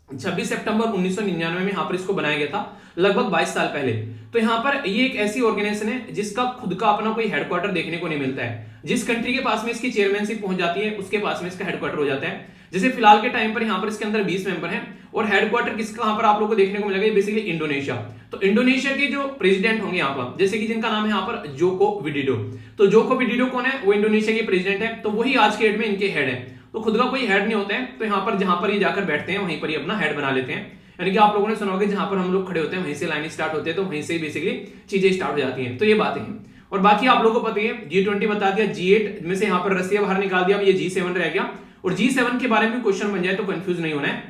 26 सितंबर 1999 में यहाँ पर इसको बनाया गया था, लगभग 22 साल पहले। तो यहाँ पर ये एक ऐसी ऑर्गेनाइजेशन है जिसका खुद का अपना कोई हेडक्वार्टर देखने को नहीं मिलता है। जिस कंट्री के पास में इसकी चेयरमैनशिप पहुंच जाती है उसके पास में इसका हेडक्वार्टर हो जाता है। जैसे फिलहाल के टाइम पर यहाँ पर इसके अंदर 20 मेंबर हैं, और हेडक्वार्टर किसका यहाँ पर आप लोगों को देखने को मिलेगा, बेसिकली इंडोनेशिया। तो इंडोनेशिया के जो प्रेसिडेंट होंगे यहाँ पर, जैसे कि जिनका नाम है यहाँ पर जोको विडोडो। तो जोको विडोडो कौन है, वो इंडोनेशिया के प्रेसिडेंट है, तो वही आज के डेट में इनके हेड है। तो खुद का कोई हेड नहीं होता है, तो यहाँ पर जहां पर ये जाकर बैठते हैं वहीं पर ये अपना हेड बना लेते हैं। यानी कि आप लोगों ने सुना होगा जहां पर हम लोग खड़े होते हैं वहीं से लाइन स्टार्ट होते हैं, तो वहीं से बेसिकली चीजें स्टार्ट हो जाती हैं। तो ये बातें हैं, और बाकी आप लोगों को पता है G20 बता दिया, G8 में से यहाँ पर रसिया बाहर निकाल दिया, अब ये G7 रह गया। और G7 के बारे में क्वेश्चन बन जाए तो कंफ्यूज नहीं होना है,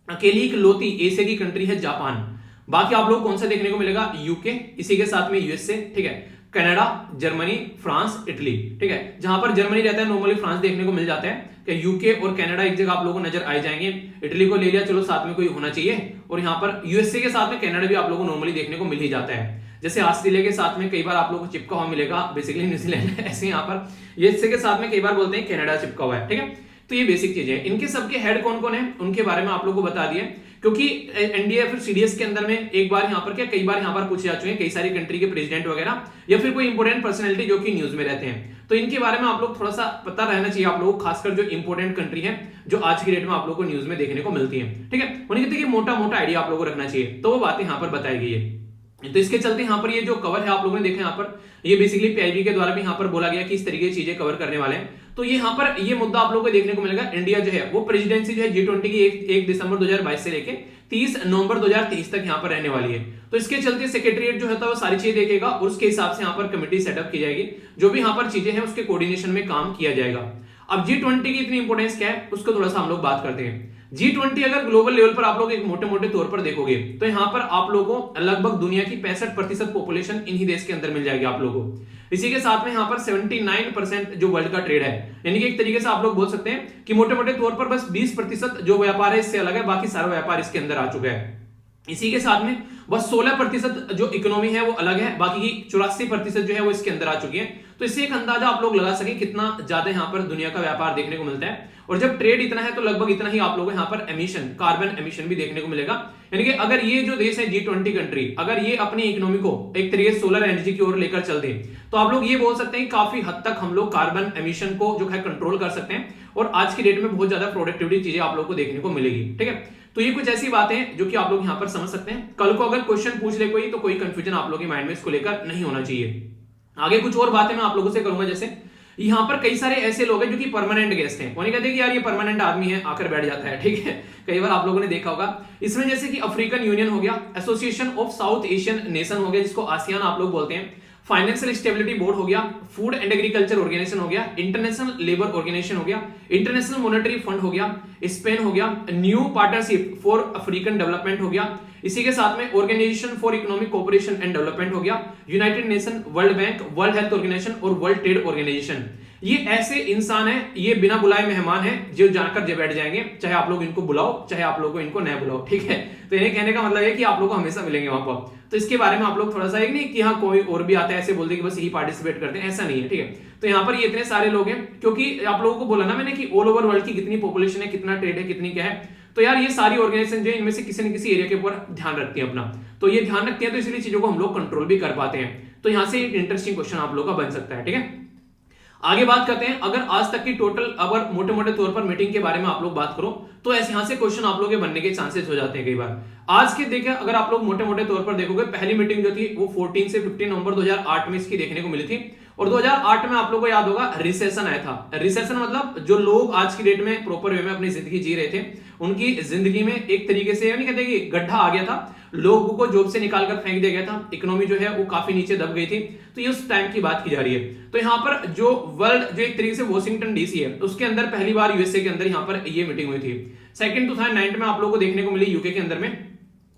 अकेली इकलौती एशिया की कंट्री है जापान। बाकी आप लोग कौन सा देखने को मिलेगा, यूके, इसी के साथ में यूएसए। ठीक है, कनाडा, जर्मनी, फ्रांस, इटली। ठीक है, जहां पर जर्मनी रहता है नॉर्मली फ्रांस देखने को मिल जाता है, कि यूके और कनाडा एक जगह आप लोगों को नजर आ जाएंगे। इटली को ले लिया, चलो साथ में कोई होना चाहिए, और यहाँ पर यूएसए के साथ में कनाडा भी आप लोगों को नॉर्मली देखने को मिल ही जाता है। जैसे ऑस्ट्रेलिया के साथ में कई बार आप लोगों को चिपका हुआ मिलेगा, बेसिकली न्यूजीलैंड, ऐसे यहाँ पर यूएसए के साथ में कई बार बोलते हैं कनाडा चिपका हुआ है। ठीक है, तो ये बेसिक चीजें हैं। इनके सबके हेड कौन कौन है उनके बारे में आप लोगों को बता दिए, क्योंकि एनडीए फिर सीडीएस के अंदर में एक बार यहाँ पर क्या कई बार यहाँ पर पूछे जा चुके हैं, कई सारी कंट्री के प्रेसिडेंट वगैरह या फिर कोई इंपोर्टेंट पर्सनैलिटी जो कि न्यूज में रहते हैं, तो इनके बारे में आप लोग थोड़ा सा पता रहना चाहिए आप लोगों को, खासकर जो इंपोर्टेंट कंट्री है जो आज की डेट में आप लोगों को न्यूज में देखने को मिलती है। ठीक है, उन्हें देखिए मोटा मोटा आइडिया आप लोगों को रखना चाहिए, तो वो बातें यहाँ पर बताई गई है। तो इसके चलते यहाँ पर ये जो कवर है आप लोगों ने देखा यहाँ पर, ये बेसिकली पीआईबी के द्वारा भी यहाँ पर बोला गया कि इस तरीके की चीजें कवर करने वाले हैं। तो ये यहाँ पर ये मुद्दा आप लोगों को देखने को मिलेगा, इंडिया जो है वो प्रेसिडेंसी जो है G20 की 1 दिसंबर 2022 से लेके 30 नवंबर 2023 तक यहाँ पर रहने वाली है। तो इसके चलते सेक्रेटरीट जो है वो सारी चीजें देखेगा, और उसके हिसाब से यहाँ पर कमेटी सेटअप की जाएगी, जो भी यहाँ पर चीजें हैं उसके कोऑर्डिनेशन में काम किया जाएगा। अब G20 की इतनी इंपोर्टेंस क्या है उसको थोड़ा सा हम लोग बात करते हैं। G20 अगर ग्लोबल लेवल पर आप लोग एक मोटे मोटे तौर पर देखोगे तो यहाँ पर आप लोगों को लगभग दुनिया की 65% पॉपुलेशन इन्हीं देश के अंदर मिल जाएगी आप लोगों को। इसी के साथ में यहाँ पर 79% जो वर्ल्ड का ट्रेड है, यानी कि एक तरीके से आप लोग बोल सकते हैं कि मोटे मोटे तौर पर बस 20% जो व्यापार है इससे अलग है, बाकी सारा व्यापार इसके अंदर आ चुका है। इसी के साथ में बस 16% जो इकोनॉमी है वो अलग है, बाकी की 84% जो है वो इसके अंदर आ चुकी है। तो इससे एक अंदाजा आप लोग लगा सके कितना ज्यादा यहाँ पर दुनिया का व्यापार देखने को मिलता है। और जब ट्रेड इतना है तो लगभग इतना ही आप लोगों को यहाँ पर एमिशन, कार्बन एमिशन भी देखने को मिलेगा। यानी कि अगर ये जो देश है G20 कंट्री, अगर ये अपनी इकोनॉमी को एक तरीके से सोलर एनर्जी की ओर लेकर चल दे, तो आप लोग ये बोल सकते हैं काफी हद तक हम लोग कार्बन एमिशन को जो है कंट्रोल कर सकते हैं, और आज की डेट में बहुत ज्यादा प्रोडक्टिविटी चीजें आप लोग को देखने को मिलेगी। ठीक है, तो ये कुछ ऐसी बातें हैं जो कि आप लोग यहां पर समझ सकते हैं। कल को अगर क्वेश्चन पूछ ले कोई, तो कोई कंफ्यूजन आप लोग के माइंड में इसको लेकर नहीं होना चाहिए। आगे कुछ और बातें मैं आप लोगों से करूंगा, जैसे यहां पर कई सारे ऐसे लोग हैं जो कि परमानेंट गेस्ट हैं, वो नहीं कहते कि यार ये परमानेंट आदमी है आकर बैठ जाता है, ठीक है, कई बार आप लोगों ने देखा होगा। इसमें जैसे कि अफ्रीकन यूनियन हो गया, association of south Asian nation हो गया जिसको आसियान आप लोग बोलते हैं, फाइनेंशियल स्टेबिलिटी बोर्ड हो गया, फूड एंड एग्रीकल्चर ऑर्गेनाइजेशन हो गया, इंटरनेशनल लेबर ऑर्गेनाइजेशन हो गया, इंटरनेशनल मॉनेटरी फंड हो गया, स्पेन हो गया, New Partnership for African Development हो गया, इसी के साथ में Organisation for Economic Cooperation and Development हो गया, United Nation, World Bank, World Health Organization और वर्ल्ड ट्रेड ऑर्गेनाइजेशन। ये ऐसे इंसान हैं, ये बिना बुलाए मेहमान हैं जो जाकर जब बैठ जाएंगे, चाहे आप लोग इनको बुलाओ चाहे आप लोग इनको न बुलाओ, ठीक है। तो इन्हें कहने का मतलब है कि आप लोग को हमेशा मिलेंगे वहां पर। तो इसके बारे में आप लोग थोड़ा सा एक नहीं कि हाँ कोई और भी आता है ऐसे बोलते कि बस यही पार्टिसिपेट करते हैं, ऐसा नहीं है, ठीक है। तो यहाँ पर ये इतने सारे लोग हैं, क्योंकि आप लोगों को बोला ना मैंने कि ऑल ओवर वर्ल्ड की कितनी पॉपुलेशन है, कितना ट्रेड है, कितनी क्या है, तो यार ये सारी ऑर्गेनाइजेशन जो है इनमें से किसी न किसी एरिया के ऊपर ध्यान रखती है अपना, तो ये ध्यान रखती है, तो इसलिए चीजों को हम लोग कंट्रोल भी कर पाते हैं। तो यहाँ से एक इंटरेस्टिंग क्वेश्चन आप लोग का बन सकता है, ठीक है। आगे बात करते हैं, अगर आज तक की टोटल अगर मोटे मोटे तौर पर मीटिंग के बारे में आप लोग बात करो तो ऐसे यहां से क्वेश्चन आप लोग के बनने के चांसेस हो जाते हैं कई बार। आज के देखें अगर आप लोग मोटे मोटे तौर पर देखोगे, पहली मीटिंग जो थी वो 14 से 15 नवंबर 2008 में इसकी देखने को मिली थी, और 2008 में आप लोगों को याद होगा रिसेशन आया था। रिसेशन मतलब जो लोग आज की डेट में प्रॉपर वे में अपनी जिंदगी जी रहे थे, उनकी जिंदगी में एक तरीके से नहीं कहते कि गड्ढा आ गया था, लोगों को जॉब से निकालकर फेंक दिया गया था, इकोनॉमी जो है वो काफी नीचे दब गई थी। तो ये उस टाइम की बात की जा रही है। तो यहाँ पर जो वर्ल्ड जो एक तरीके से वॉशिंगटन डीसी है उसके अंदर पहली बार यूएसए के अंदर यहाँ पर ये मीटिंग हुई थी। सेकंड 2009 में आप लोगों को देखने को मिली यूके के अंदर में।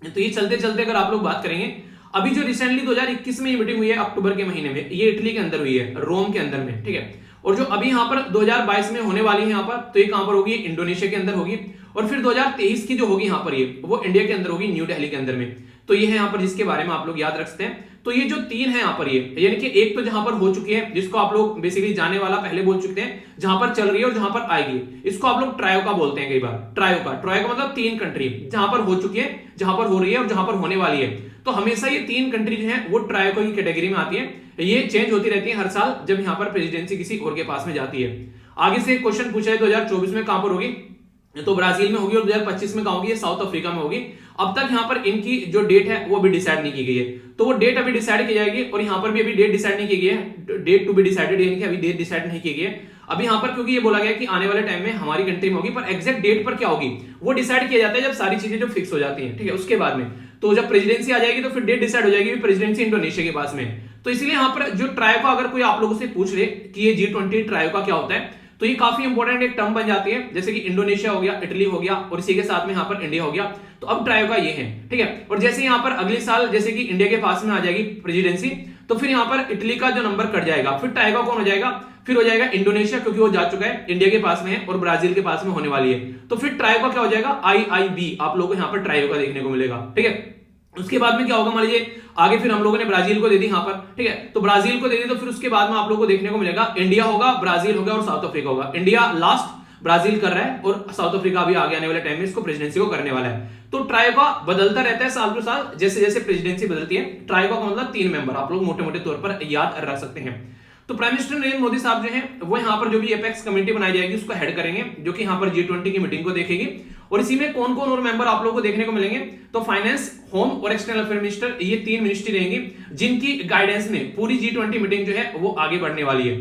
तो ये चलते चलते अगर आप लोग बात करेंगे, अभी जो रिसेंटली 2021 में ये मीटिंग हुई है अक्टूबर के महीने में, ये इटली के अंदर हुई है, रोम के अंदर में, ठीक है। और जो अभी यहाँ पर 2022 में होने वाली है यहाँ पर, तो ये कहां पर होगी, इंडोनेशिया के अंदर होगी। और फिर 2023 की जो होगी यहाँ पर ये वो इंडिया के अंदर होगी, न्यू दिल्ली के अंदर में। तो ये है यहाँ पर जिसके बारे में आप लोग याद रख सकते हैं। तो ये जो तीन है यहाँ पर ये, यानी कि एक तो जहां पर हो चुकी है जिसको आप लोग बेसिकली जाने वाला पहले बोल चुके हैं, जहां पर चल रही है और जहां पर आएगी, इसको आप लोग ट्रायो का बोलते हैं कई बार। ट्रायो का मतलब तीन कंट्री जहां पर हो चुकी है, जहां पर हो रही है और जहां पर होने वाली है। तो हमेशा ये तीन कंट्री जो है वो ट्रायो की कैटेगरी में आती है। ये चेंज होती रहती है हर साल जब यहाँ पर प्रेसिडेंसी किसी और के पास में जाती है। आगे से क्वेश्चन पूछा है 2024 में कहां पर होगी, तो ब्राजील में होगी, और 2025 में कहां होगी, साउथ अफ्रीका में होगी। अब तक यहां पर इनकी जो डेट है वो अभी डिसाइड नहीं की गई है, तो वो डेट अभी डिसाइड की जाएगी। और यहां पर भी अभी डेट डिसाइड नहीं की गई है, डेट टू बी डिसाइडेड, यानी कि अभी डेट डिसाइड नहीं की गई है अभी यहाँ पर, क्योंकि ये बोला गया कि आने वाले टाइम में हमारी कंट्री में होगी, पर एग्जैक्ट डेट पर क्या होगी वो डिसाइड किया जाता है जब सारी चीजें जो फिक्स हो जाती हैं, ठीक है। उसके बाद में तो जब प्रेसिडेंसी आ जाएगी तो फिर डेट डिसाइड हो जाएगी, प्रेसिडेंसी इंडोनेशिया के पास में। तो इसलिए यहाँ पर जो ट्रायो का अगर कोई आप लोगों से पूछ ले कि ये G20 ट्रायो का क्या होता है, तो ये काफी इंपॉर्टेंट एक टर्म बन जाती है, जैसे कि इंडोनेशिया हो गया, इटली हो गया, और इसी के साथ में यहाँ पर इंडिया हो गया। तो अब ट्रायो का ये है, ठीक है। और जैसे यहाँ पर अगले साल जैसे कि इंडिया के पास में आ जाएगी प्रेसिडेंसी, तो फिर यहाँ पर इटली का जो नंबर कट जाएगा, फिर ट्रायो का कौन हो जाएगा, फिर हो जाएगा इंडोनेशिया, क्योंकि वो जा चुका है, इंडिया के पास में है और ब्राजील के पास में होने वाली है। तो फिर ट्रायो का क्या हो जाएगा, IIB आप लोगों को यहाँ पर ट्रायो का देखने को मिलेगा, ठीक है। उसके बाद में क्या होगा, मान लीजिए आगे फिर हम लोगों ने ब्राजील को दे दी यहाँ पर, ठीक है। तो ब्राजील को दे दी, तो फिर उसके बाद में आप लोगों को देखने को मिलेगा इंडिया होगा, ब्राजील होगा और साउथ अफ्रीका होगा। इंडिया लास्ट, ब्राजील कर रहा है, और साउथ अफ्रीका अभी आगे आने वाले टाइम में इसको प्रेसिडेंसी को करने वाला है। तो ट्रायो का बदलता रहता है साल टू साल, जैसे जैसे प्रेसिडेंसी बदलती है। ट्रायो का मतलब 3 मेंबर आप लोग मोटे मोटे तौर पर याद रख सकते हैं। तो प्राइम मिनिस्टर नरेंद्र मोदी साहब जो हैं वो यहाँ पर जो भी एपेक्स कमेटी बनाई जाएगी उसको हेड करेंगे, जो कि यहाँ पर G20 की मीटिंग को देखेगी। और इसी में कौन कौन और मेंबर आप लोगों को देखने को मिलेंगे, तो फाइनेंस, होम और एक्सटर्नल अफेयर मिनिस्टर, ये 3 मिनिस्ट्री रहेंगी जिनकी गाइडेंस में पूरी G20 मीटिंग जो है वो आगे बढ़ने वाली है।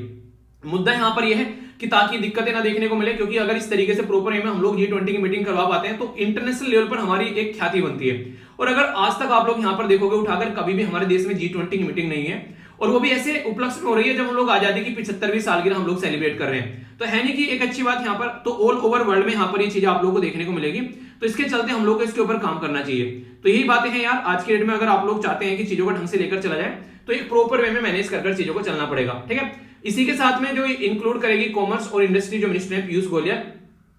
मुद्दा यहाँ पर यह है कि ताकि दिक्कतें ना देखने को मिले, क्योंकि अगर इस तरीके से प्रॉपर वे में हम लोग G20 की मीटिंग करवा पाते हैं तो इंटरनेशनल लेवल पर हमारी एक ख्याति बनती है। और अगर आज तक आप लोग यहाँ पर देखोगे उठाकर, कभी भी हमारे देश में G20 की मीटिंग नहीं है, और वो भी ऐसे उपलक्ष्य में हो रही है जब हम लोग आजादी की 75वीं सालगिरह हम लोग सेलिब्रेट कर रहे हैं। तो है नहीं कि एक अच्छी बात यहाँ पर, तो ऑल ओवर वर्ल्ड में यहाँ पर ये चीजें आप लोगों को देखने को मिलेगी। तो इसके चलते हम लोग को इसके ऊपर काम करना चाहिए। तो यही बातें हैं यार आज के डेट में, अगर आप लोग चाहते हैं कि चीजों को ढंग से लेकर चला जाए तो एक प्रॉपर वे में मैनेज कर चीजों को चलना पड़ेगा, ठीक है। इसी के साथ में जो इंक्लूड करेगी कॉमर्स और इंडस्ट्री जो मिनिस्टर है पीयूष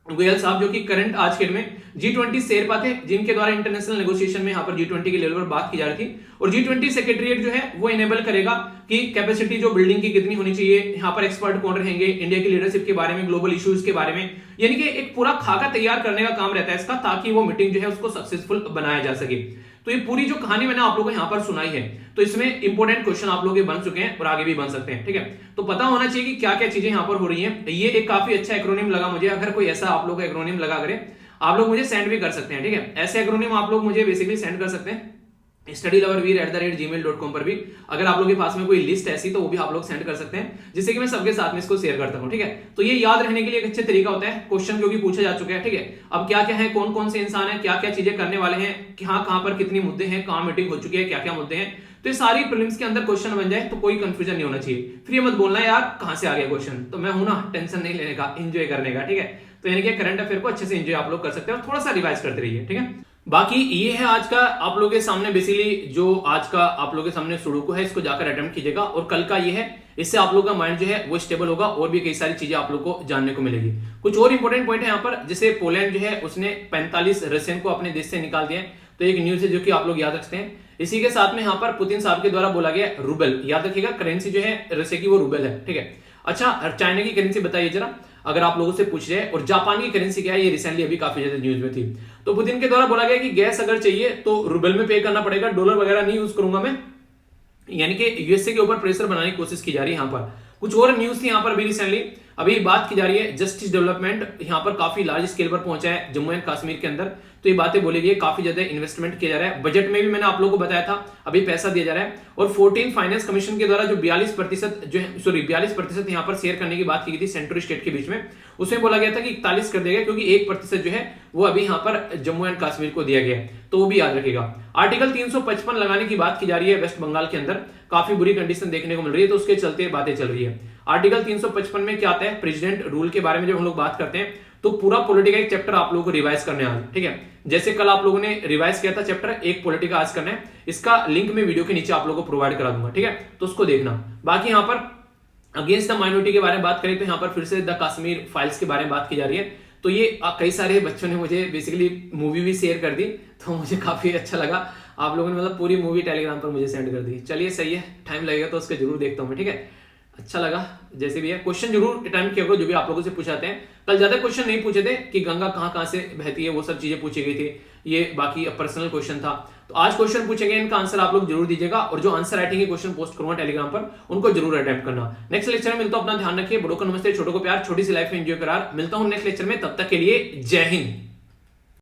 गोयल साहब, जो कि करंट आज के डेट में G20 शेरपा थे, जिनके द्वारा इंटरनेशनल नेगोशिएशन में यहाँ पर G20 के लेवल पर बात की जा रही थी। और G20 सेक्रेटरीट जो है वो इनेबल करेगा कि कैपेसिटी जो बिल्डिंग की कितनी होनी चाहिए, यहाँ पर एक्सपर्ट कौन रहेंगे, इंडिया की लीडरशिप के बारे में, ग्लोबल इश्यूज के बारे में, यानी कि एक पूरा खाका तैयार करने का काम रहता है इसका, ताकि वो मीटिंग जो है उसको सक्सेसफुल बनाया जा सके। तो ये पूरी जो कहानी मैंने आप लोगों को यहाँ पर सुनाई है, तो इसमें इंपॉर्टेंट क्वेश्चन आप लोग बन चुके हैं और आगे भी बन सकते हैं, ठीक है। तो पता होना चाहिए कि क्या क्या चीजें यहाँ पर हो रही हैं। ये एक काफी अच्छा एक्रोनिम लगा मुझे, अगर कोई ऐसा आप लोग का एक्रोनिम लगा करे, आप लोग मुझे सेंड भी कर सकते हैं, ठीक है। ऐसे एक्रोनिम आप लोग मुझे बेसिकली सेंड कर सकते हैं studyloverveer@gmail.com पर भी। अगर आप लोगों के पास में कोई लिस्ट ऐसी तो वो भी आप लोग सेंड कर सकते हैं, जिससे कि मैं सबके साथ में इसको शेयर करता हूं, ठीक है। तो ये याद रहने के लिए एक अच्छा तरीका होता है, क्वेश्चन क्योंकि पूछा जा चुका है, ठीक है। अब क्या क्या है, कौन कौन से इंसान है, क्या क्या चीजें करने वाले हैं, कहां पर कितनी मुद्दे हैं, कहां मीटिंग हो चुकी है, क्या क्या मुद्दे हैं, तो ये सारी प्रीलिम्स के अंदर क्वेश्चन बन जाए तो कोई कंफ्यूजन नहीं होना चाहिए। फिर ये मत बोलना यार कहां से आ गया क्वेश्चन, तो मैं हूं ना टेंशन नहीं लेने का, एंजॉय करने का, ठीक है। तो यानी कि करंट अफेयर को अच्छे से एंजॉय आप लोग कर सकते हैं और थोड़ा सा रिवाइज करते रहिए, ठीक है। बाकी ये है आज का आप लोगों के सामने बेसिकली जो आज का आप लोगों के सामने सुडोकू है, इसको जाकर अटेम्प्ट कीजिएगा। और कल का ये है, इससे आप लोगों का माइंड जो है वो स्टेबल होगा और भी कई सारी चीजें आप लोग को जानने को मिलेगी। कुछ और इंपॉर्टेंट पॉइंट है यहाँ पर, जैसे पोलैंड जो है उसने 45 रशियन को अपने देश से निकाल दिया, तो एक न्यूज है जो कि आप लोग याद रखते हैं। इसी के साथ में यहाँ पर पुतिन साहब के द्वारा बोला गया रूबल, याद रखिएगा करेंसी जो है रशिया की वो रूबल है, ठीक है। अच्छा, चाइना की करेंसी बताइए जरा, अगर आप लोगों से पूछ रहे हैं। और जापान की करेंसी क्या है, ये रिसेंटली अभी काफी ज्यादा न्यूज में थी। तो पुतिन के द्वारा बोला गया कि गैस अगर चाहिए तो रूबल में पे करना पड़ेगा, डॉलर वगैरह नहीं यूज करूंगा मैं, यानी कि यूएसए के ऊपर प्रेशर बनाने की कोशिश की जा रही है यहाँ पर। कुछ और न्यूज थी यहाँ पर भी रिसेंटली, अभी बात की जा रही है जस्टिस डेवलपमेंट यहाँ पर काफी लार्ज स्केल पर पहुंचा है जम्मू एंड कश्मीर के अंदर, तो ये बातें बोली गई, काफी ज्यादा इन्वेस्टमेंट किया जा रहा है। बजट में भी मैंने आप लोगों को बताया था, अभी पैसा दिया जा रहा है। और 14 फाइनेंस कमीशन के द्वारा जो 42% यहाँ पर शेयर करने की बात की गई थी सेंट्रल स्टेट के बीच में, उसमें बोला गया था कि 41 कर देगा, क्योंकि 1% जो है वो अभी यहाँ पर जम्मू एंड कश्मीर को दिया गया है, तो वो भी याद रखेगा। आर्टिकल 355 लगाने की बात की जा रही है वेस्ट बंगाल के अंदर, काफी बुरी कंडीशन देखने को मिल रही है, तो उसके चलते बातें चल रही है। आर्टिकल 355 में क्या आता है, प्रेसिडेंट रूल के बारे में जब हम लोग बात करते हैं तो पूरा पॉलिटिका एक चैप्टर आप लोगों को रिवाइज करने आज, ठीक है। जैसे कल आप लोगों ने रिवाइज किया था चैप्टर एक पॉलिटिका आज करना है, इसका लिंक मैं वीडियो के नीचे आप लोगों को प्रोवाइड करा दूंगा, ठीक है, तो उसको देखना। बाकी यहाँ पर अगेंस्ट द माइनॉरिटी के बारे में बात करें तो यहाँ पर फिर से द कश्मीर फाइल्स के बारे में बात की जा रही है। तो ये कई सारे बच्चों ने मुझे बेसिकली मूवी भी शेयर कर दी, तो मुझे काफी अच्छा लगा। आप लोगों ने मतलब पूरी मूवी टेलीग्राम पर मुझे सेंड कर दी। चलिए सही है, टाइम लगेगा तो उसको जरूर देखता हूँ मैं, ठीक है। अच्छा लगा जैसे भी है। क्वेश्चन जरूर अटेम्प्ट किया करो जो भी आप लोगों से पूछाते हैं। कल ज्यादा क्वेश्चन नहीं पूछे थे कि गंगा कहाँ कहाँ से बहती है, वो सब चीजें पूछी गई थी, ये बाकी पर्सनल क्वेश्चन था। तो आज क्वेश्चन पूछेंगे, इनका आंसर आप लोग जरूर दीजिएगा, और जो आंसर राइटिंग के क्वेश्चन पोस्ट करूंगा टेलीग्राम पर उनको जरूर अटेम्प्ट करना। नेक्स्ट लेक्चर में मिलता हूं, अपना ध्यान रखिए, बड़ों को नमस्ते, छोटों को प्यार, छोटी सी लाइफ में एंजॉय करार। मिलता हूं नेक्स्ट लेक्चर में, तब तक के लिए जय हिंद।